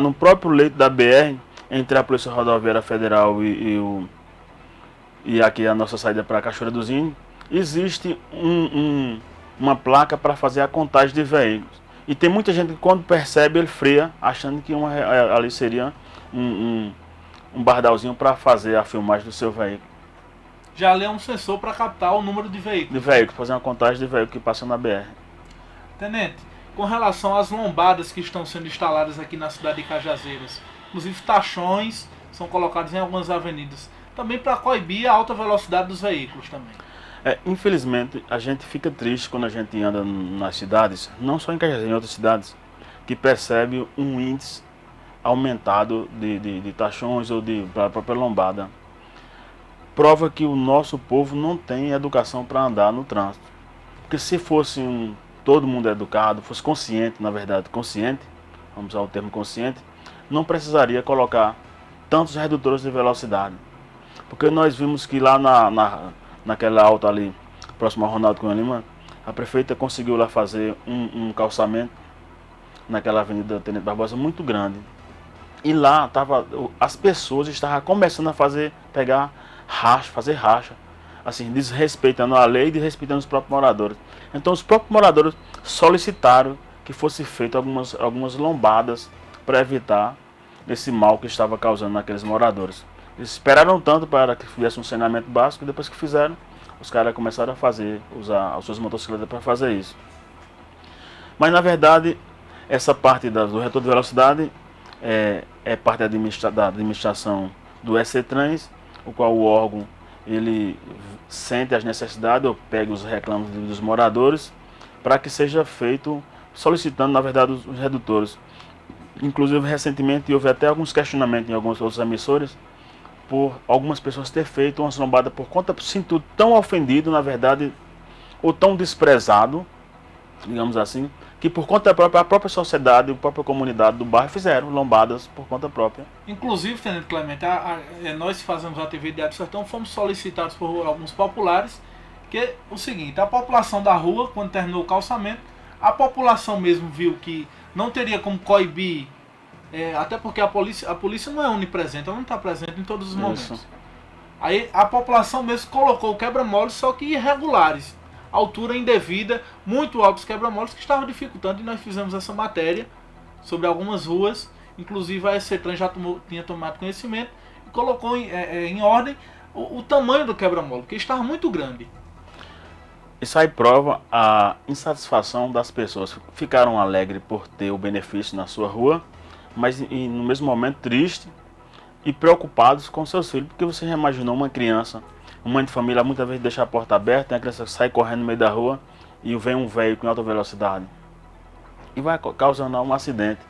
[SPEAKER 2] no próprio leito da BR, entre a Polícia Rodoviária Federal e aqui a nossa saída para a Cachoeira dos Índios, existe uma placa para fazer a contagem de veículos. E tem muita gente que quando percebe, ele freia, achando que ali seria um bardalzinho para fazer a filmagem do seu veículo.
[SPEAKER 1] Já ali é um sensor para captar o número de veículos.
[SPEAKER 2] De veículos, fazer uma contagem de veículos que passam na BR.
[SPEAKER 1] Tenente, com relação às lombadas que estão sendo instaladas aqui na cidade de Cajazeiras, inclusive tachões são colocados em algumas avenidas, também para coibir a alta velocidade dos veículos também.
[SPEAKER 2] Infelizmente, a gente fica triste quando a gente anda nas cidades, não só em Cajazeiras, em outras cidades, que percebe um índice aumentado de tachões ou da própria lombada. Prova que o nosso povo não tem educação para andar no trânsito. Porque se fosse todo mundo educado, fosse consciente, na verdade, consciente, vamos usar o termo consciente, não precisaria colocar tantos redutores de velocidade. Porque nós vimos que lá naquela alta ali, próximo ao Ronaldo Cunha Lima, a prefeita conseguiu lá fazer um calçamento naquela avenida Tenente Barbosa muito grande. E lá as pessoas estavam começando a fazer racha, assim, desrespeitando a lei e desrespeitando os próprios moradores. Então os próprios moradores solicitaram que fosse feito algumas lombadas para evitar esse mal que estava causando naqueles moradores. Eles esperaram tanto para que fizesse um saneamento básico, e depois que fizeram, os caras começaram a usar as suas motocicletas para fazer isso. Mas na verdade, essa parte do redutor de velocidade é parte da administração do ECTrans, o qual o órgão ele sente as necessidades ou pega os reclamos dos moradores para que seja feito, solicitando na verdade os redutores. Inclusive recentemente houve até alguns questionamentos em alguns outros emissores por algumas pessoas ter feito umas lombadas por conta, sinto tão ofendido na verdade, ou tão desprezado, digamos assim, que por conta própria, a própria sociedade, a própria comunidade do bairro fizeram lombadas por conta própria.
[SPEAKER 1] Inclusive, Tenente Clemente, nós que fazemos a TV Diário do Sertão fomos solicitados por alguns populares, que é o seguinte: a população da rua, quando terminou o calçamento, a população mesmo viu que não teria como coibir, até porque a polícia não é onipresente, ela não está presente em todos os momentos. Isso. Aí a população mesmo colocou quebra-moles, só que irregulares, altura indevida, muito altos quebra-moles que estavam dificultando, e nós fizemos essa matéria sobre algumas ruas, inclusive a ECTrans já tinha tomado conhecimento e colocou em ordem o tamanho do quebra-mola, porque estava muito grande.
[SPEAKER 2] Isso aí prova a insatisfação das pessoas. Ficaram alegres por ter o benefício na sua rua, mas no mesmo momento triste e preocupados com seus filhos, porque você já imaginou uma criança, uma mãe de família muitas vezes deixa a porta aberta, tem a criança que sai correndo no meio da rua e vem um veículo em alta velocidade e vai causando um acidente.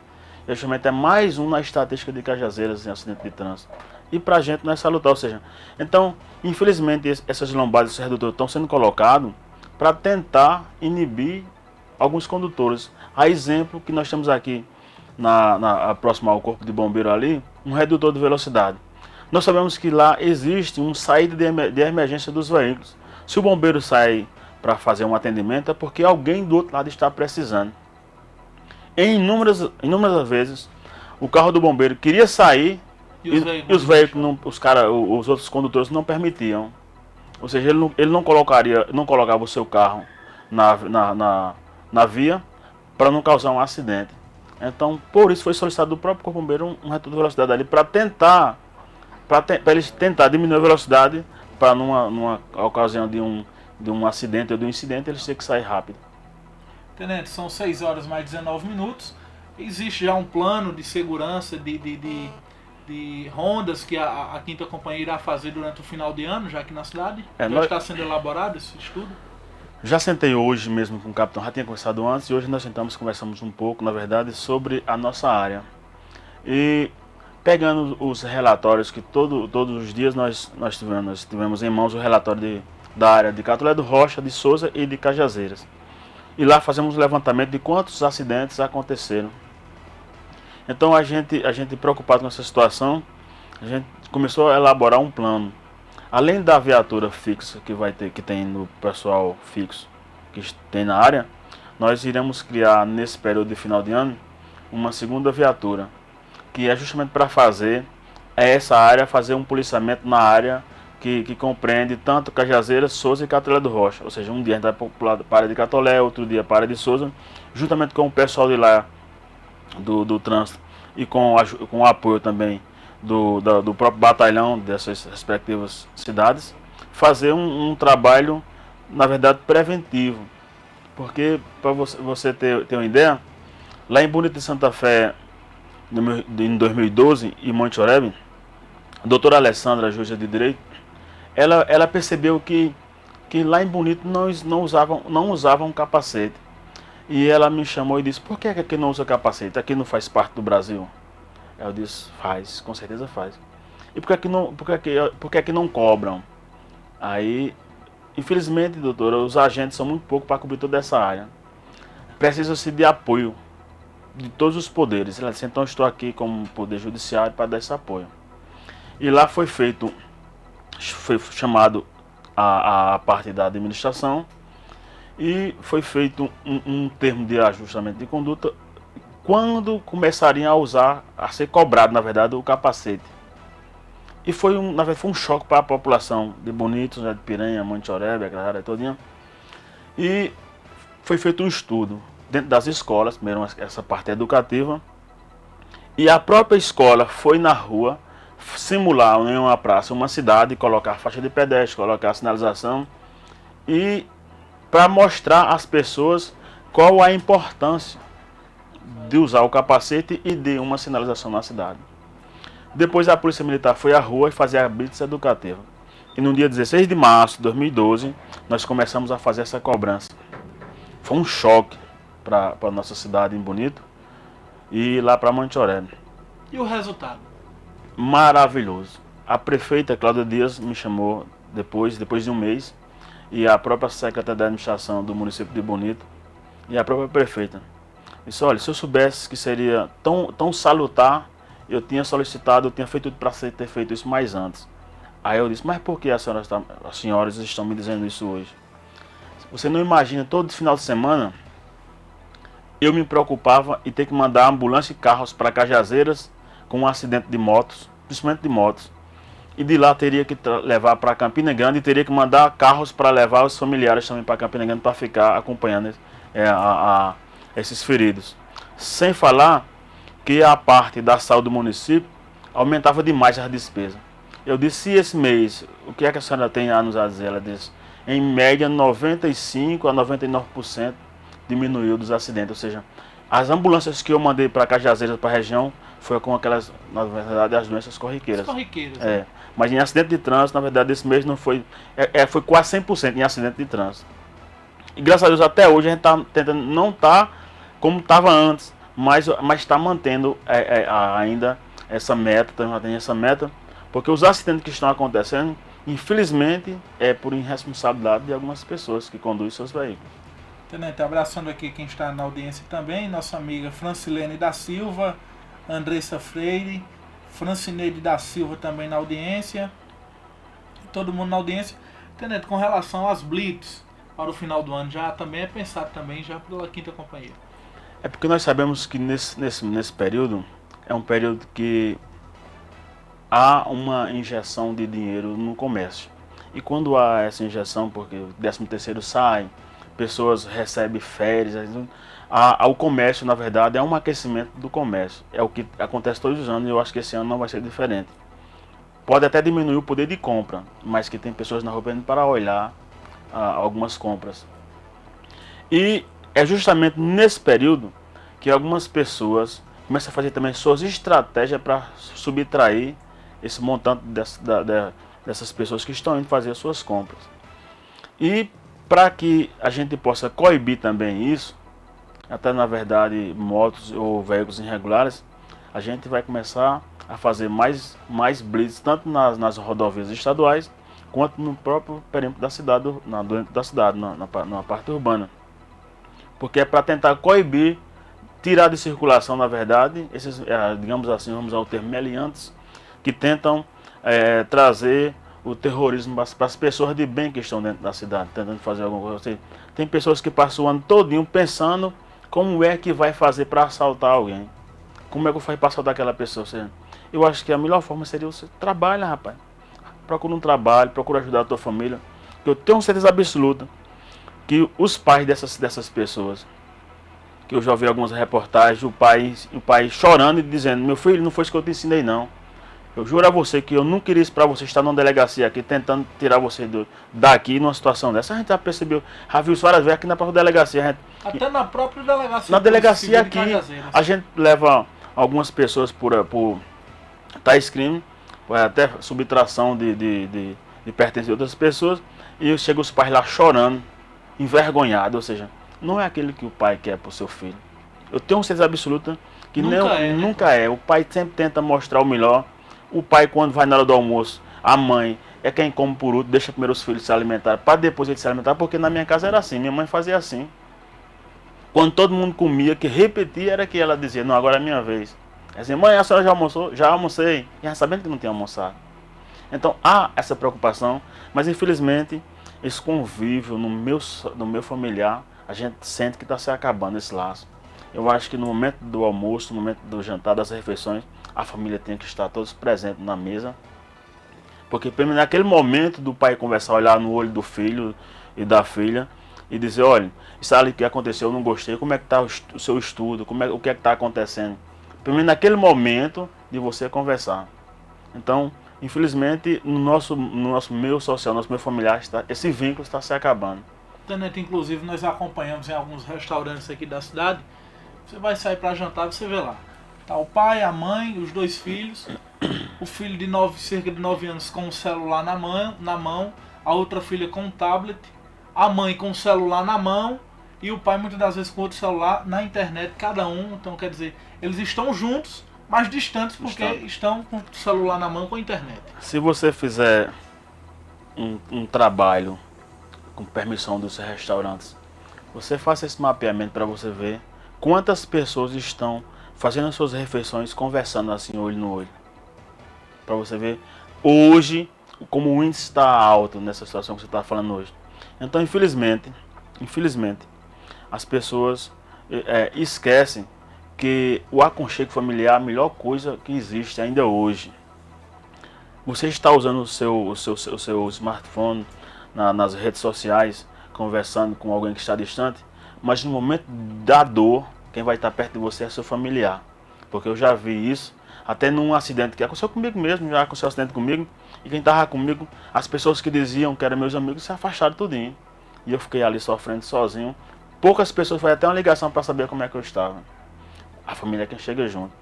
[SPEAKER 2] justamente é mais um na estatística de Cajazeiras em acidente de trânsito. E para a gente não é salutar, ou seja, então, infelizmente, essas lombadas, esses redutores estão sendo colocados para tentar inibir alguns condutores. A exemplo que nós temos aqui, próximo ao corpo de bombeiro ali, um redutor de velocidade. Nós sabemos que lá existe uma saída de emergência dos veículos. Se o bombeiro sai para fazer um atendimento, é porque alguém do outro lado está precisando. Em inúmeras vezes, o carro do bombeiro queria sair e os veículos, os outros condutores não permitiam. Ou seja, ele não colocava o seu carro na via para não causar um acidente. Então, por isso foi solicitado do próprio Corpo Bombeiro um redutor de velocidade ali para eles tentar diminuir a velocidade para numa ocasião de um acidente ou de um incidente eles terem que sair rápido.
[SPEAKER 1] Tenente, são 6 horas mais 19 minutos. Existe já um plano de segurança de rondas que a 5ª Companhia irá fazer durante o final de ano, já aqui na cidade? Já está sendo elaborado esse estudo?
[SPEAKER 2] Já sentei hoje mesmo com o capitão, já tinha conversado antes, e hoje nós conversamos um pouco, na verdade, sobre a nossa área. E pegando os relatórios que todos os dias nós tivemos em mãos o relatório da área de Catolé do Rocha, de Souza e de Cajazeiras. E lá fazemos um levantamento de quantos acidentes aconteceram. Então a gente preocupado com essa situação, a gente começou a elaborar um plano. Além da viatura fixa que tem no pessoal fixo que tem na área, nós iremos criar nesse período de final de ano uma segunda viatura, que é justamente para fazer um policiamento na área que compreende tanto Cajazeiras, Souza e Catolé do Rocha. Ou seja, um dia a gente vai para a área de Catolé, outro dia para a área de Souza, juntamente com o pessoal de lá do trânsito e com o apoio também do próprio batalhão dessas respectivas cidades, fazer um trabalho, na verdade, preventivo. Porque, para você ter uma ideia, lá em Bonito de Santa Fé, em 2012, em Monte Oreb, a doutora Alessandra, juíza de direito, ela percebeu que lá em Bonito não usavam capacete. E ela me chamou e disse: por que aqui não usa capacete? Aqui não faz parte do Brasil? Eu disse: faz, com certeza faz. E por que aqui não cobram? Aí, infelizmente, doutora, os agentes são muito poucos para cobrir toda essa área. Precisa-se de apoio de todos os poderes. Ela disse: então estou aqui como poder judiciário para dar esse apoio. E lá foi chamado a parte da administração e foi feito um termo de ajustamento de conduta quando começariam a ser cobrado, na verdade, o capacete. E na verdade, foi um choque para a população de Bonito, de Piranha, Monte Oreb, aquela área todinha. E foi feito um estudo dentro das escolas, primeiro essa parte educativa, e a própria escola foi na rua simular em uma praça, uma cidade, colocar faixa de pedestre, colocar sinalização, e para mostrar às pessoas qual a importância de usar o capacete e de uma sinalização na cidade. Depois a Polícia Militar foi à rua e fazer a blitz educativa. E no dia 16 de março de 2012, nós começamos a fazer essa cobrança. Foi um choque para a nossa cidade em Bonito e lá para Monte Oreb.
[SPEAKER 1] E o resultado?
[SPEAKER 2] Maravilhoso. A prefeita Cláudia Dias me chamou depois de um mês, e a própria secretária da administração do município de Bonito e a própria prefeita disse: olha, se eu soubesse que seria tão salutar, eu tinha feito tudo para ter feito isso mais antes. Aí eu disse: mas por que as senhoras estão me dizendo isso hoje? Você não imagina, todo final de semana eu me preocupava em ter que mandar ambulância e carros para Cajazeiras com um acidente de motos, principalmente de motos. E de lá teria que levar para Campina Grande e teria que mandar carros para levar os familiares também para Campina Grande para ficar acompanhando esses feridos. Sem falar que a parte da saúde do município aumentava demais as despesas. Eu disse: se esse mês, o que é que a senhora tem a nos dizer? Ela disse: em média 95% a 99% diminuiu dos acidentes. Ou seja, as ambulâncias que eu mandei para Cajazeiras, para a região, foi com aquelas, na verdade, as doenças corriqueiras.
[SPEAKER 1] Né?
[SPEAKER 2] Mas em acidente de trânsito, na verdade, esse mês não foi, foi quase 100% em acidente de trânsito. E graças a Deus, até hoje, a gente está tentando não estar como estava antes. mas está mantendo ainda essa meta, está mantendo essa meta, porque os acidentes que estão acontecendo, infelizmente, é por irresponsabilidade de algumas pessoas que conduzem seus veículos.
[SPEAKER 1] Tenente, abraçando aqui quem está na audiência também, nossa amiga Francilene da Silva, Andressa Freire, Francineide da Silva também na audiência, todo mundo na audiência. Tenente, com relação às blitz para o final do ano, já também é pensado também já pela Quinta Companhia.
[SPEAKER 2] É porque nós sabemos que nesse período, é um período que há uma injeção de dinheiro no comércio. E quando há essa injeção, porque o 13º sai, pessoas recebem férias, o comércio, na verdade, é um aquecimento do comércio. É o que acontece todos os anos e eu acho que esse ano não vai ser diferente. Pode até diminuir o poder de compra, mas que tem pessoas na rua para olhar algumas compras. E é justamente nesse período que algumas pessoas começam a fazer também suas estratégias para subtrair esse montante dessas pessoas que estão indo fazer as suas compras. E para que a gente possa coibir também isso, até na verdade motos ou veículos irregulares, a gente vai começar a fazer mais blitz, tanto nas rodovias estaduais, quanto no próprio perímetro da cidade, dentro da cidade, na parte urbana. Porque é para tentar coibir, tirar de circulação, na verdade, esses, digamos assim, vamos usar o termo meliantes, que tentam trazer o terrorismo para as pessoas de bem que estão dentro da cidade, tentando fazer alguma coisa. Tem pessoas que passam o ano todinho pensando como é que vai fazer para assaltar alguém. Como é que faz para assaltar aquela pessoa? Eu acho que a melhor forma seria você trabalhar, rapaz. Procura um trabalho, procura ajudar a tua família. Eu tenho certeza absoluta que os pais dessas pessoas, que eu já ouvi algumas reportagens, o pai chorando e dizendo: meu filho, não foi isso que eu te ensinei não. Eu juro a você que eu não queria isso para você estar numa delegacia aqui, tentando tirar você daqui numa situação dessa. A gente já percebeu, já viu isso várias vezes aqui na própria delegacia.
[SPEAKER 1] Até na própria delegacia.
[SPEAKER 2] Na delegacia aqui, a gente leva algumas pessoas por tais crimes, até subtração de pertences de outras pessoas, e chega os pais lá chorando, envergonhados, ou seja, não é aquele que o pai quer para o seu filho. Eu tenho certeza absoluta que nunca é. O pai sempre tenta mostrar o melhor. O pai, quando vai na hora do almoço, a mãe é quem come por último, deixa primeiro os filhos se alimentar, para depois eles se alimentar, porque na minha casa era assim, minha mãe fazia assim. Quando todo mundo comia, que repetia, era que ela dizia: não, agora é a minha vez. Assim, mãe, a senhora já almoçou? Já almocei. E já sabendo que não tinha almoçado. Então há essa preocupação, mas infelizmente esse convívio no meu familiar, a gente sente que está se acabando esse laço. Eu acho que no momento do almoço, no momento do jantar, das refeições, a família tem que estar todos presentes na mesa. Porque naquele momento do pai conversar, olhar no olho do filho e da filha e dizer: olha, isso ali que aconteceu, eu não gostei, como é que está o seu estudo, o que é que está acontecendo. Primeiro naquele momento de você conversar. Então, infelizmente, no nosso meio social, no nosso meio familiar, esse vínculo está se acabando.
[SPEAKER 1] Tenente, inclusive, nós acompanhamos em alguns restaurantes aqui da cidade. Você vai sair para jantar, você vê lá. Tá o pai, a mãe, os dois filhos. O filho de cerca de 9 anos com o celular na mão. A outra filha com um tablet. A mãe com o celular na mão. E o pai muitas das vezes com outro celular na internet, cada um. Então, quer dizer, eles estão juntos, mas distantes porque estão com o celular na mão com a internet.
[SPEAKER 2] Se você fizer um trabalho com permissão dos restaurantes, você faça esse mapeamento para você ver quantas pessoas estão fazendo as suas refeições, conversando assim, olho no olho. Para você ver hoje como o índice está alto nessa situação que você está falando hoje. Então, infelizmente, as pessoas esquecem que o aconchego familiar é a melhor coisa que existe ainda hoje. Você está usando o seu smartphone nas redes sociais, conversando com alguém que está distante, mas no momento da dor, quem vai estar perto de você é seu familiar. Porque eu já vi isso, até num acidente que aconteceu comigo mesmo, já aconteceu um acidente comigo, e quem estava comigo, as pessoas que diziam que eram meus amigos se afastaram tudinho. E eu fiquei ali sofrendo sozinho. Poucas pessoas fazem até uma ligação para saber como é que eu estava. A família é quem chega junto.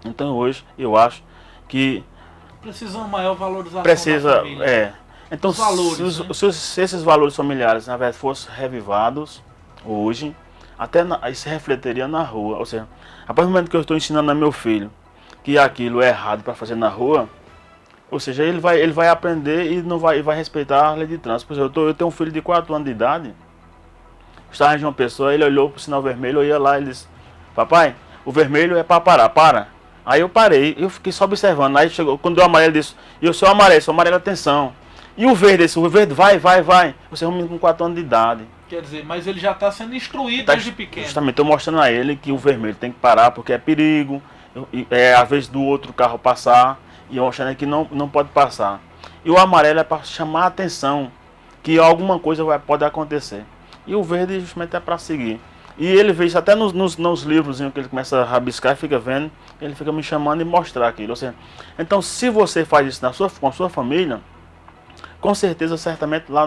[SPEAKER 2] Então hoje eu acho que
[SPEAKER 1] precisa uma maior valorização da família.
[SPEAKER 2] Então, se esses valores familiares, na verdade, fossem revivados hoje, isso refletiria na rua. Ou seja, a partir do momento que eu estou ensinando a meu filho que aquilo é errado para fazer na rua, ou seja, ele vai aprender e não vai respeitar a lei de trânsito. Por exemplo, eu tenho um filho de 4 anos de idade, estava em uma pessoa, ele olhou para o sinal vermelho, eu ia lá e ele disse: papai, o vermelho é para parar, para. Aí eu parei, eu fiquei só observando. Aí chegou, quando deu o amarelo, ele disse: e o seu amarelo, atenção. E o verde, o verde vai. Você é um menino com 4 anos de idade.
[SPEAKER 1] Quer dizer, mas ele já está sendo instruído desde pequeno.
[SPEAKER 2] Justamente, estou mostrando a ele que o vermelho tem que parar porque é perigo, é a vez do outro carro passar, e eu mostrando que não pode passar. E o amarelo é para chamar a atenção que alguma coisa pode acontecer. E o verde justamente é para seguir. E ele vê isso até nos livros que ele começa a rabiscar e fica vendo, ele fica me chamando e mostrar aquilo. Ou seja, então, se você faz isso com a sua família, com certeza, certamente, lá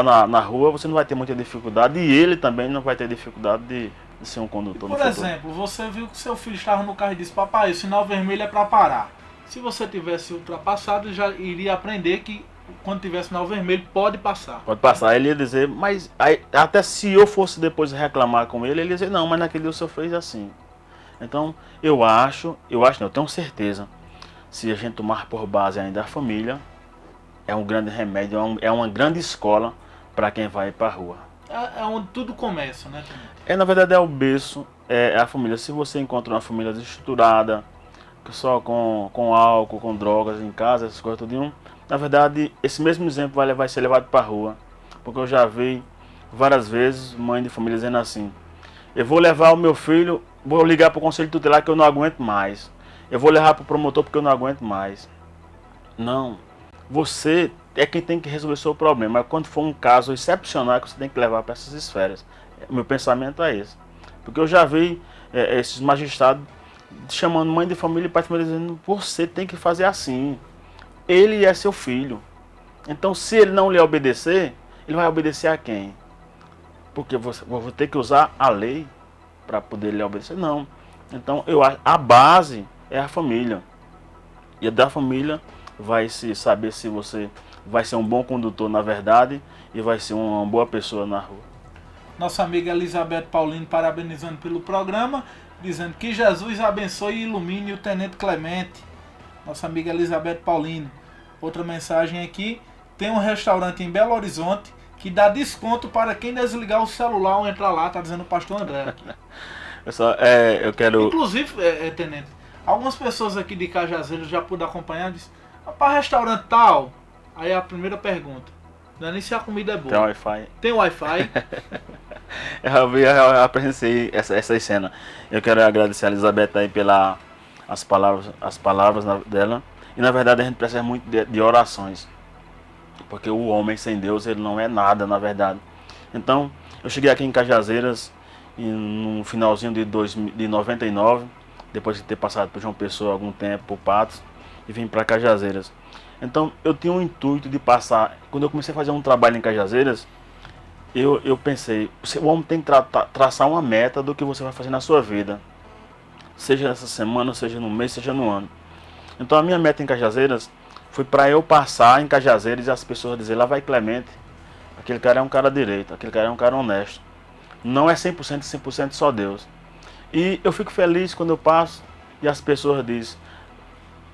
[SPEAKER 2] na rua você não vai ter muita dificuldade, e ele também não vai ter dificuldade de ser um condutor.
[SPEAKER 1] Por exemplo, você viu que seu filho estava no carro e disse: papai, o sinal vermelho é para parar. Se você tivesse ultrapassado, ele já iria aprender que quando tiver sinal vermelho pode passar.
[SPEAKER 2] Pode passar. Ele ia dizer, mas aí, até se eu fosse depois reclamar com ele ia dizer: não, mas naquele dia o senhor fez assim. Então, eu tenho certeza, se a gente tomar por base ainda a família, é um grande remédio, é uma grande escola para quem vai para a rua.
[SPEAKER 1] É onde tudo começa, né?
[SPEAKER 2] Na verdade, é o berço, é a família. Se você encontra uma família desestruturada, só com álcool, com drogas em casa, essas coisas tudo, na verdade, esse mesmo exemplo vai ser levado para a rua. Porque eu já vi várias vezes mãe de família dizendo assim: eu vou levar o meu filho, vou ligar para o conselho tutelar que eu não aguento mais. Eu vou levar para o promotor porque eu não aguento mais. Não. Você é quem tem que resolver o seu problema. Mas quando for um caso excepcional, é que você tem que levar para essas esferas. O meu pensamento é esse. Porque eu já vi esses magistrados chamando mãe de família e pai de família dizendo: você tem que fazer assim. Ele é seu filho. Então, se ele não lhe obedecer, ele vai obedecer a quem? Porque você vou ter que usar a lei para poder lhe obedecer? Não. Então, a base é a família. E da família vai se saber se você vai ser um bom condutor na verdade e vai ser uma boa pessoa na rua.
[SPEAKER 1] Nossa amiga Elizabeth Paulino parabenizando pelo programa, dizendo que Jesus abençoe e ilumine o Tenente Clemente. Nossa amiga Elizabeth Paulino. Outra mensagem aqui: tem um restaurante em Belo Horizonte que dá desconto para quem desligar o celular ou entrar lá, tá dizendo o pastor André aqui.
[SPEAKER 2] Eu quero...
[SPEAKER 1] Inclusive, Tenente, algumas pessoas aqui de Cajazeiras já pude acompanhar, disse: para restaurante tal. Aí a primeira pergunta: não é nem se a comida é boa.
[SPEAKER 2] Tem Wi-Fi?
[SPEAKER 1] Tem Wi-Fi?
[SPEAKER 2] eu presenciei essa cena. Eu quero agradecer a Elizabeth aí as palavras dela. E na verdade a gente precisa muito de orações. Porque o homem sem Deus, ele não é nada, na verdade. Então, eu cheguei aqui em Cajazeiras no finalzinho de 99, depois de ter passado por João Pessoa algum tempo, por Patos, e vim para Cajazeiras. Então, eu tinha um intuito de passar. Quando eu comecei a fazer um trabalho em Cajazeiras, eu pensei: o homem tem que traçar uma meta do que você vai fazer na sua vida. Seja essa semana, seja no mês, seja no ano. Então, a minha meta em Cajazeiras foi para eu passar em Cajazeiras e as pessoas dizerem: lá vai Clemente, aquele cara é um cara direito, aquele cara é um cara honesto. Não é 100% só Deus. E eu fico feliz quando eu passo e as pessoas dizem: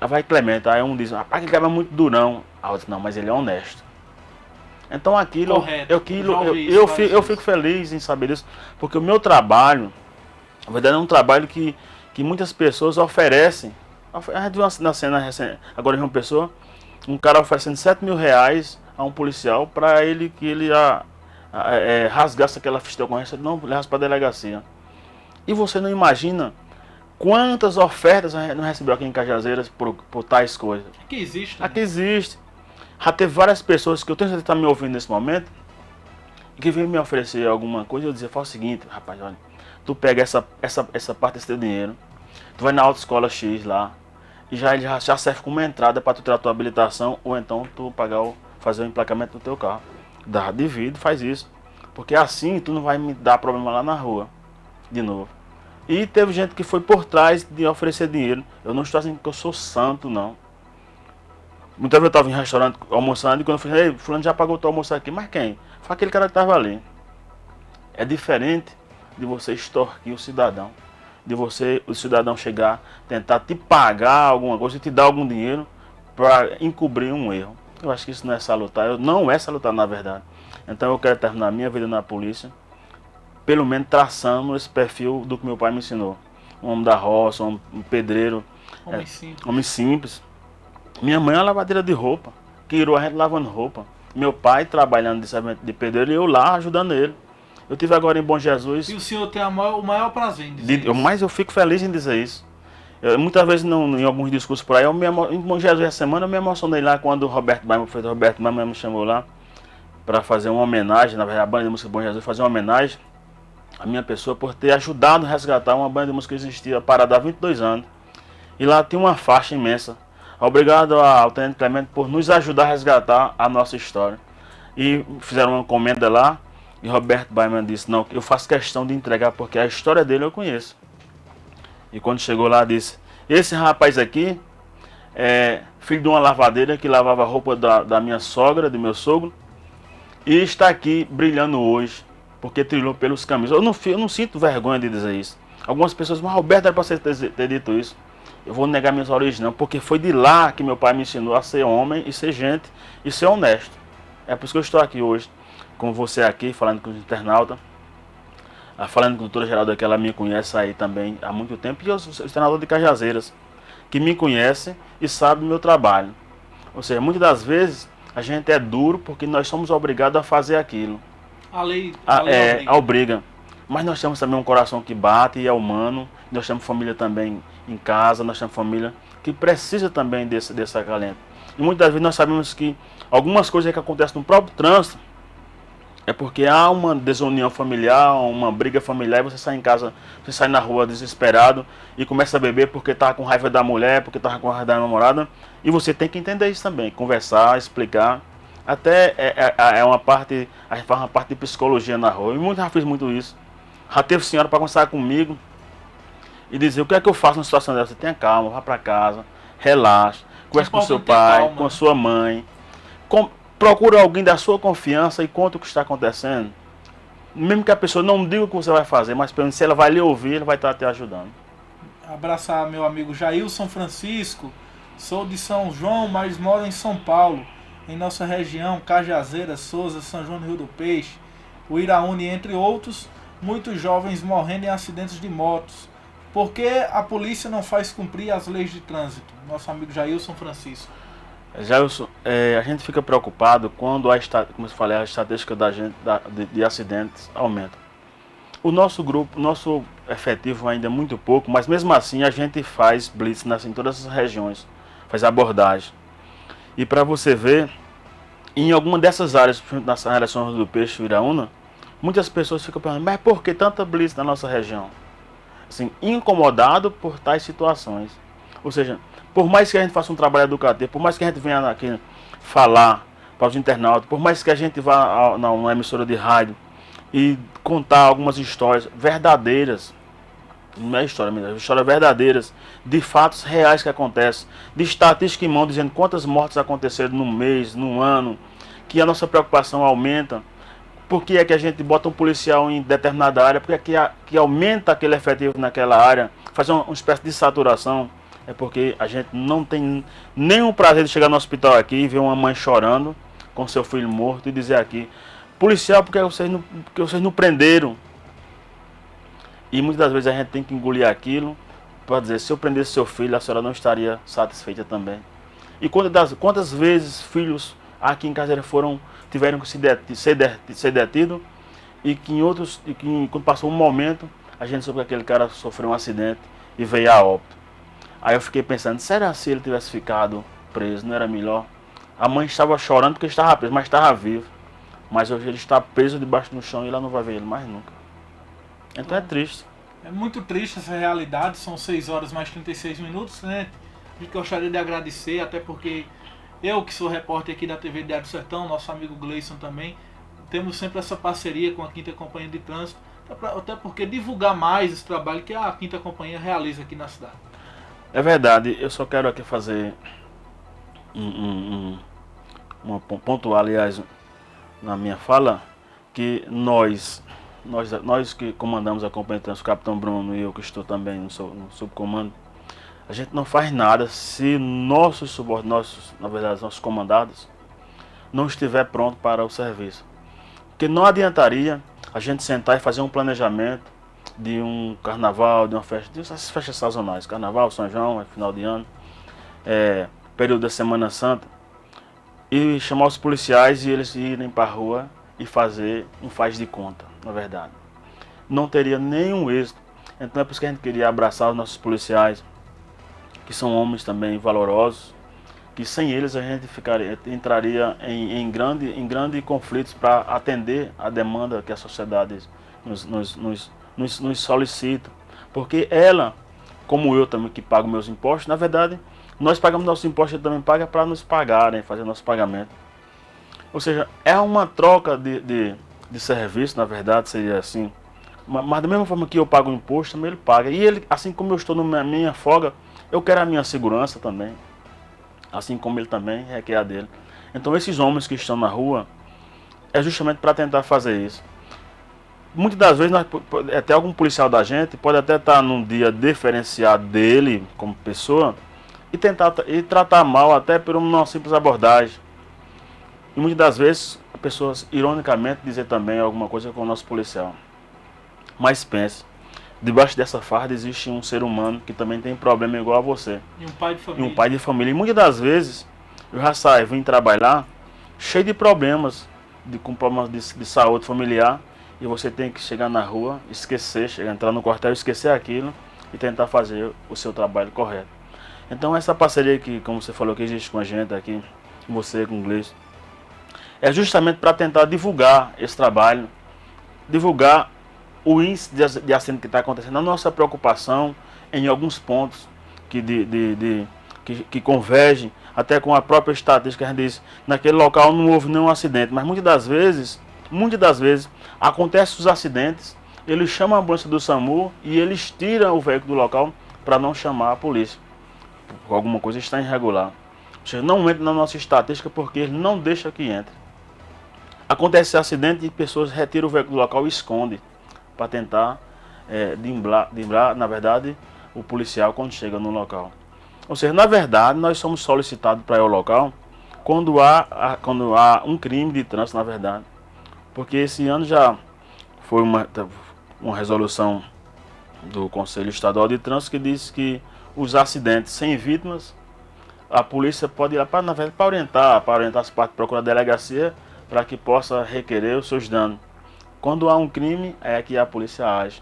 [SPEAKER 2] vai Clemente. Aí um diz: rapaz, aquele cara é muito durão. Aí eu digo: não, mas ele é honesto. Então aquilo,
[SPEAKER 1] correto,
[SPEAKER 2] eu fico feliz em saber isso, porque o meu trabalho, na verdade, é um trabalho que muitas pessoas oferecem. A gente viu na cena recente, agora de uma pessoa, um cara oferecendo 7 mil reais a um policial para que ele rasgasse aquela ficha de ocorrência, não levasse para a delegacia. E você não imagina quantas ofertas a gente não recebeu aqui em Cajazeiras por tais coisas.
[SPEAKER 1] Aqui existe. Né?
[SPEAKER 2] Aqui existe. Já teve várias pessoas que eu tenho certeza que estão me ouvindo nesse momento e que veio me oferecer alguma coisa e eu dizia: faz o seguinte, rapaz, olha, tu pega essa parte desse teu dinheiro, tu vai na autoescola X lá, e já serve como entrada para tu ter a tua habilitação, ou então tu fazer o emplacamento do teu carro. Divide, faz isso. Porque assim tu não vai me dar problema lá na rua, de novo. E teve gente que foi por trás de oferecer dinheiro. Eu não estou dizendo que eu sou santo, não. Muitas vezes eu estava em restaurante almoçando e quando eu falei: ei, fulano já pagou o teu almoço aqui. Mas quem? Foi aquele cara que estava ali. É diferente de você extorquir o cidadão, de você, o cidadão chegar, tentar te pagar alguma coisa, te dar algum dinheiro para encobrir um erro. Eu acho que isso não é salutar, não é salutar na verdade. Então eu quero terminar minha vida na polícia, pelo menos traçando esse perfil do que meu pai me ensinou. Um homem da roça, um pedreiro, homem simples. Minha mãe é uma lavadeira de roupa, que irou a gente lavando roupa. Meu pai trabalhando de servente de pedreiro e eu lá ajudando ele. Eu tive agora em Bom Jesus.
[SPEAKER 1] E o senhor tem o maior prazer em dizer isso.
[SPEAKER 2] Mas eu fico feliz em dizer isso. Muitas vezes em alguns discursos por aí, em Bom Jesus essa semana eu me emocionei lá quando o prefeito Roberto Baima me chamou lá para fazer uma homenagem, na verdade a banda de música Bom Jesus fazer uma homenagem à minha pessoa por ter ajudado a resgatar uma banda de música que existia parada há 22 anos. E lá tem uma faixa imensa. Obrigado ao Tenente Clemente por nos ajudar a resgatar a nossa história. E fizeram uma encomenda lá e Roberto Baima disse, não, eu faço questão de entregar porque a história dele eu conheço. E quando chegou lá disse, esse rapaz aqui é filho de uma lavadeira que lavava a roupa da minha sogra, do meu sogro, e está aqui brilhando hoje, porque trilhou pelos caminhos. Eu não sinto vergonha de dizer isso. Algumas pessoas, mas Roberto, era para você ter dito isso. Eu vou negar minhas origens não, porque foi de lá que meu pai me ensinou a ser homem e ser gente e ser honesto. É por isso que eu estou aqui hoje, com você aqui, falando com os internautas, falando com a doutora Geralda, que ela me conhece aí também há muito tempo, e os internautas de Cajazeiras, que me conhecem e sabem do meu trabalho. Ou seja, muitas das vezes a gente é duro porque nós somos obrigados a fazer aquilo.
[SPEAKER 1] A lei
[SPEAKER 2] obriga. Mas nós temos também um coração que bate e é humano. Nós temos família também em casa, nós temos família que precisa também desse acalento. E muitas vezes nós sabemos que algumas coisas que acontecem no próprio trânsito é porque há uma desunião familiar, uma briga familiar, e você sai em casa, você sai na rua desesperado e começa a beber porque está com raiva da mulher, porque está com raiva da namorada. E você tem que entender isso também, conversar, explicar. Até é uma parte, a gente faz uma parte de psicologia na rua. E já fiz muito isso. Já teve senhora para conversar comigo e dizer o que é que eu faço na situação dessa. Você tenha calma, vá para casa, relaxa, converse com seu pai, com a sua mãe. Procura alguém da sua confiança e conta o que está acontecendo. Mesmo que a pessoa não diga o que você vai fazer, mas se ela vai lhe ouvir, ela vai estar te ajudando.
[SPEAKER 1] Abraçar meu amigo Jailson Francisco. Sou de São João, mas moro em São Paulo. Em nossa região, Cajazeiras, Souza, São João do Rio do Peixe, Uiraúna, entre outros, muitos jovens morrendo em acidentes de motos. Por que a polícia não faz cumprir as leis de trânsito? Nosso amigo Jailson Francisco.
[SPEAKER 2] Jailson, a gente fica preocupado quando como eu falei, a estatística de acidentes aumenta. O nosso grupo, nosso efetivo ainda é muito pouco, mas mesmo assim a gente faz blitz em todas as regiões, faz abordagem. E para você ver, em alguma dessas áreas, nas relações do Peixe e Iraúna, muitas pessoas ficam pensando, mas por que tanta blitz na nossa região? Assim, incomodado por tais situações. Ou seja, por mais que a gente faça um trabalho educativo, por mais que a gente venha aqui falar para os internautas, por mais que a gente vá numa emissora de rádio e contar algumas histórias verdadeiras, não é história mesmo, histórias verdadeiras, de fatos reais que acontecem, de estatística em mão dizendo quantas mortes aconteceram num mês, num ano, que a nossa preocupação aumenta. Por que é que a gente bota um policial em determinada área? Por que é que aumenta aquele efetivo naquela área? Faz uma espécie de saturação. É porque a gente não tem nenhum prazer de chegar no hospital aqui e ver uma mãe chorando com seu filho morto e dizer aqui, policial, porque vocês não prenderam? E muitas das vezes a gente tem que engolir aquilo para dizer, se eu prendesse seu filho, a senhora não estaria satisfeita também. E quantas vezes filhos aqui em Cajazeira tiveram que ser detidos e que quando passou um momento, a gente soube que aquele cara sofreu um acidente e veio a óbito. Aí eu fiquei pensando, será se ele tivesse ficado preso, não era melhor? A mãe estava chorando porque estava preso, mas estava vivo. Mas hoje ele está preso debaixo do chão e ela não vai ver ele mais nunca. Então é triste.
[SPEAKER 1] É muito triste essa realidade, são 6 horas mais 36 minutos, né? A gente gostaria de agradecer, até porque eu que sou repórter aqui da TV Diário do Sertão, nosso amigo Gleison também, temos sempre essa parceria com a Quinta Companhia de Trânsito, até porque divulgar mais esse trabalho que a Quinta Companhia realiza aqui na cidade.
[SPEAKER 2] É verdade, eu só quero aqui fazer pontuar, aliás, na minha fala, que nós, nós que comandamos a companhia de trânsito, o capitão Bruno e eu que estou também no subcomando, a gente não faz nada se nossos subordinados, na verdade nossos comandados, não estiver pronto para o serviço. Porque não adiantaria a gente sentar e fazer um planejamento de um carnaval, de uma festa, dessas festas sazonais, carnaval, São João, final de ano, período da Semana Santa, e chamar os policiais e eles irem para a rua e fazer um faz de conta, na verdade. Não teria nenhum êxito. Então é por isso que a gente queria abraçar os nossos policiais, que são homens também valorosos, que sem eles a gente entraria em grande conflitos para atender a demanda que a sociedade nos solicita. Porque ela, como eu também que pago meus impostos, na verdade, nós pagamos nossos impostos, ele também paga para nos pagarem, fazer nosso pagamento. Ou seja, é uma troca de serviço, na verdade, seria assim. Mas da mesma forma que eu pago o imposto, também ele paga. E ele, assim como eu estou na minha folga, eu quero a minha segurança também. Assim como ele também requer a dele. Então esses homens que estão na rua, é justamente para tentar fazer isso. Muitas das vezes, até algum policial da gente pode até estar num dia diferenciado dele, como pessoa, e tratar mal até por uma simples abordagem. E muitas das vezes, as pessoas, ironicamente, dizer também alguma coisa com o nosso policial. Mas pense, debaixo dessa farda existe um ser humano que também tem problema igual a você.
[SPEAKER 1] E um pai de família.
[SPEAKER 2] E um pai de família. E muitas das vezes, eu já saio, vim trabalhar, cheio de problemas, com problemas de saúde familiar, e você tem que chegar na rua, entrar no quartel, esquecer aquilo e tentar fazer o seu trabalho correto. Então essa parceria que, como você falou, que existe com a gente aqui, com você, com o Gleison, é justamente para tentar divulgar esse trabalho, divulgar o índice de acidente que está acontecendo, a nossa preocupação em alguns pontos que convergem até com a própria estatística, a gente diz, naquele local não houve nenhum acidente, mas muitas das vezes acontecem os acidentes, eles chamam a ambulância do SAMU e eles tiram o veículo do local para não chamar a polícia, porque alguma coisa está irregular. Ou seja, não entra na nossa estatística porque ele não deixa que entre. Acontece esse acidente e pessoas retiram o veículo do local e escondem, para tentar drimblar, na verdade, o policial quando chega no local. Ou seja, na verdade, nós somos solicitados para ir ao local quando há um crime de trânsito, na verdade. Porque esse ano já foi uma resolução do Conselho Estadual de Trânsito que diz que os acidentes sem vítimas, a polícia pode ir lá para orientar as partes, procurar a delegacia para que possa requerer os seus danos. Quando há um crime, é que a polícia age.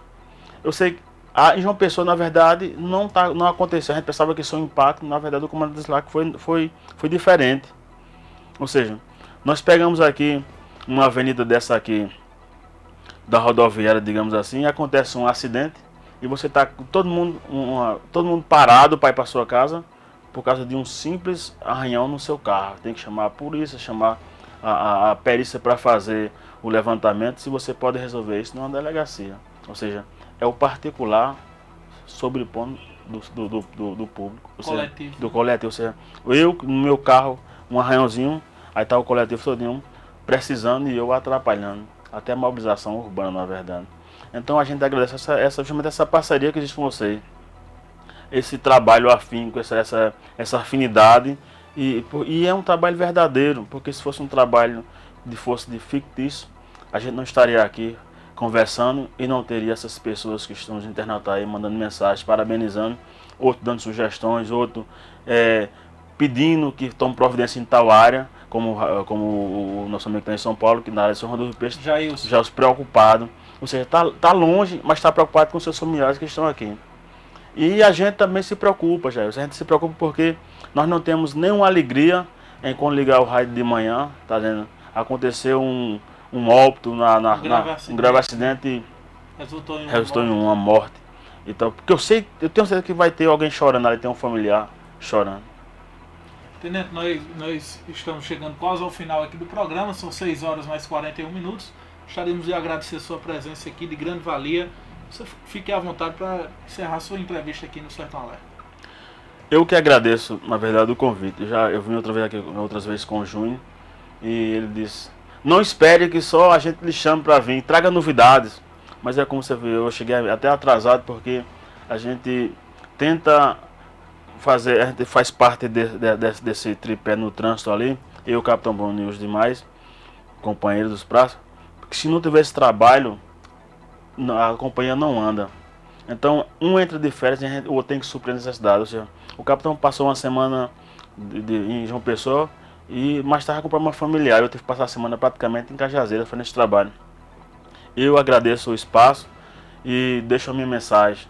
[SPEAKER 2] Eu sei que em João Pessoa, na verdade, não aconteceu. A gente pensava que isso é um impacto, na verdade, o comando disse lá que foi diferente. Ou seja, nós pegamos aqui uma avenida dessa aqui, da rodoviária, digamos assim, e acontece um acidente, e você está com todo mundo parado para ir para sua casa, por causa de um simples arranhão no seu carro. Tem que chamar a polícia, chamar a perícia para fazer o levantamento, se você pode resolver isso numa delegacia. Ou seja, é o particular sobrepondo do público,
[SPEAKER 1] Coletivo.
[SPEAKER 2] do coletivo. Ou seja, eu no meu carro, um arranhãozinho, aí está o coletivo todinho precisando e eu atrapalhando. Até a mobilização urbana, na verdade. Então a gente agradece justamente essa parceria que existe com vocês. Esse trabalho afinco, essa afinidade. E é um trabalho verdadeiro, porque se fosse um trabalho de fictício, a gente não estaria aqui conversando e não teria essas pessoas que estão nos internautas aí mandando mensagens, parabenizando, outro dando sugestões, outro pedindo que tome providência em tal área, como o nosso amigo que está em São Paulo, que na área de São Rodolfo Peixe, já os preocupado. Ou seja, está longe, mas está preocupado com seus familiares que estão aqui. E a gente também se preocupa, Jair. A gente se preocupa porque nós não temos nenhuma alegria em quando ligar o rádio de manhã, tá vendo? Aconteceu um óbito, um grave acidente e resultou em uma morte. Então, porque eu tenho certeza que vai ter alguém chorando ali, tem um familiar chorando.
[SPEAKER 1] Tenente, nós estamos chegando quase ao final aqui do programa, são 6 horas mais 41 minutos. Gostaríamos de agradecer a sua presença aqui, de grande valia. Você fique à vontade para encerrar sua entrevista aqui no Sertão Alerta.
[SPEAKER 2] Eu que agradeço, na verdade, o convite. Eu vim outras vezes com o Júnior e ele disse: não espere que só a gente lhe chame para vir, traga novidades. mas é como você viu, eu cheguei até atrasado porque a gente tenta fazer, a gente faz parte desse tripé no trânsito ali, eu, o Capitão Bruno e os demais companheiros dos praças, porque se não tivesse trabalho, a companhia não anda. Então, um entra de férias e o outro tem que suprir a necessidade. Ou seja, o capitão passou uma semana em João Pessoa e mais estava com problema familiar. Eu tive que passar a semana praticamente em Cajazeiras fazendo esse trabalho. Eu agradeço o espaço e deixo a minha mensagem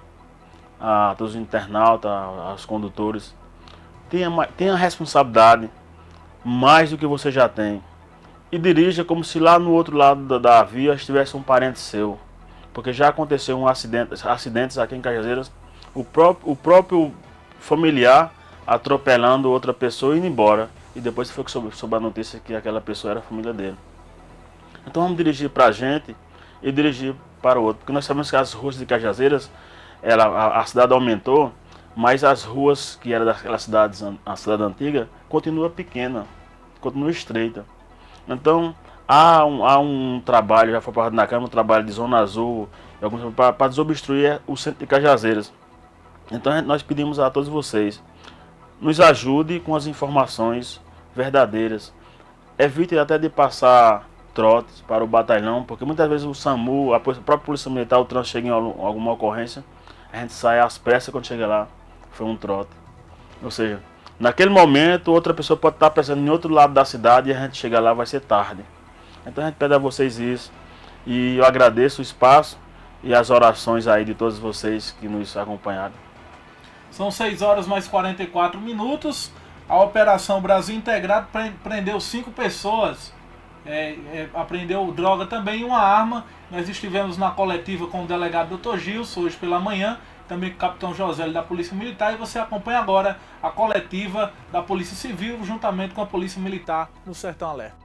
[SPEAKER 2] a todos os internautas, aos condutores. Tenha responsabilidade mais do que você já tem. E dirija como se lá no outro lado da via estivesse um parente seu. Porque já aconteceu acidentes aqui em Cajazeiras, o próprio familiar atropelando outra pessoa e indo embora. E depois foi que soube a notícia que aquela pessoa era a família dele. Então vamos dirigir para a gente e dirigir para o outro. Porque nós sabemos que as ruas de Cajazeiras, a cidade aumentou, mas as ruas que eram daquela a cidade antiga, continua pequena, continua estreita. Então, há um trabalho, já foi falado na Câmara, um trabalho de Zona Azul, para desobstruir o centro de Cajazeiras. Então, nós pedimos a todos vocês, nos ajude com as informações verdadeiras. Evite até de passar trotes para o batalhão, porque muitas vezes o SAMU, a própria Polícia Militar, o trânsito chega em alguma ocorrência, a gente sai às pressas quando chega lá, foi um trote. Ou seja, naquele momento, outra pessoa pode estar pensando em outro lado da cidade e a gente chegar lá vai ser tarde. Então a gente pede a vocês isso. E eu agradeço o espaço e as orações aí de todos vocês que nos acompanharam.
[SPEAKER 1] São 6 horas mais 44 minutos. A Operação Brasil Integrado prendeu 5 pessoas. Apreendeu droga também e uma arma. Nós estivemos na coletiva com o delegado Dr. Gilson hoje pela manhã, também com o capitão José da Polícia Militar, e você acompanha agora a coletiva da Polícia Civil juntamente com a Polícia Militar no Sertão Alerta.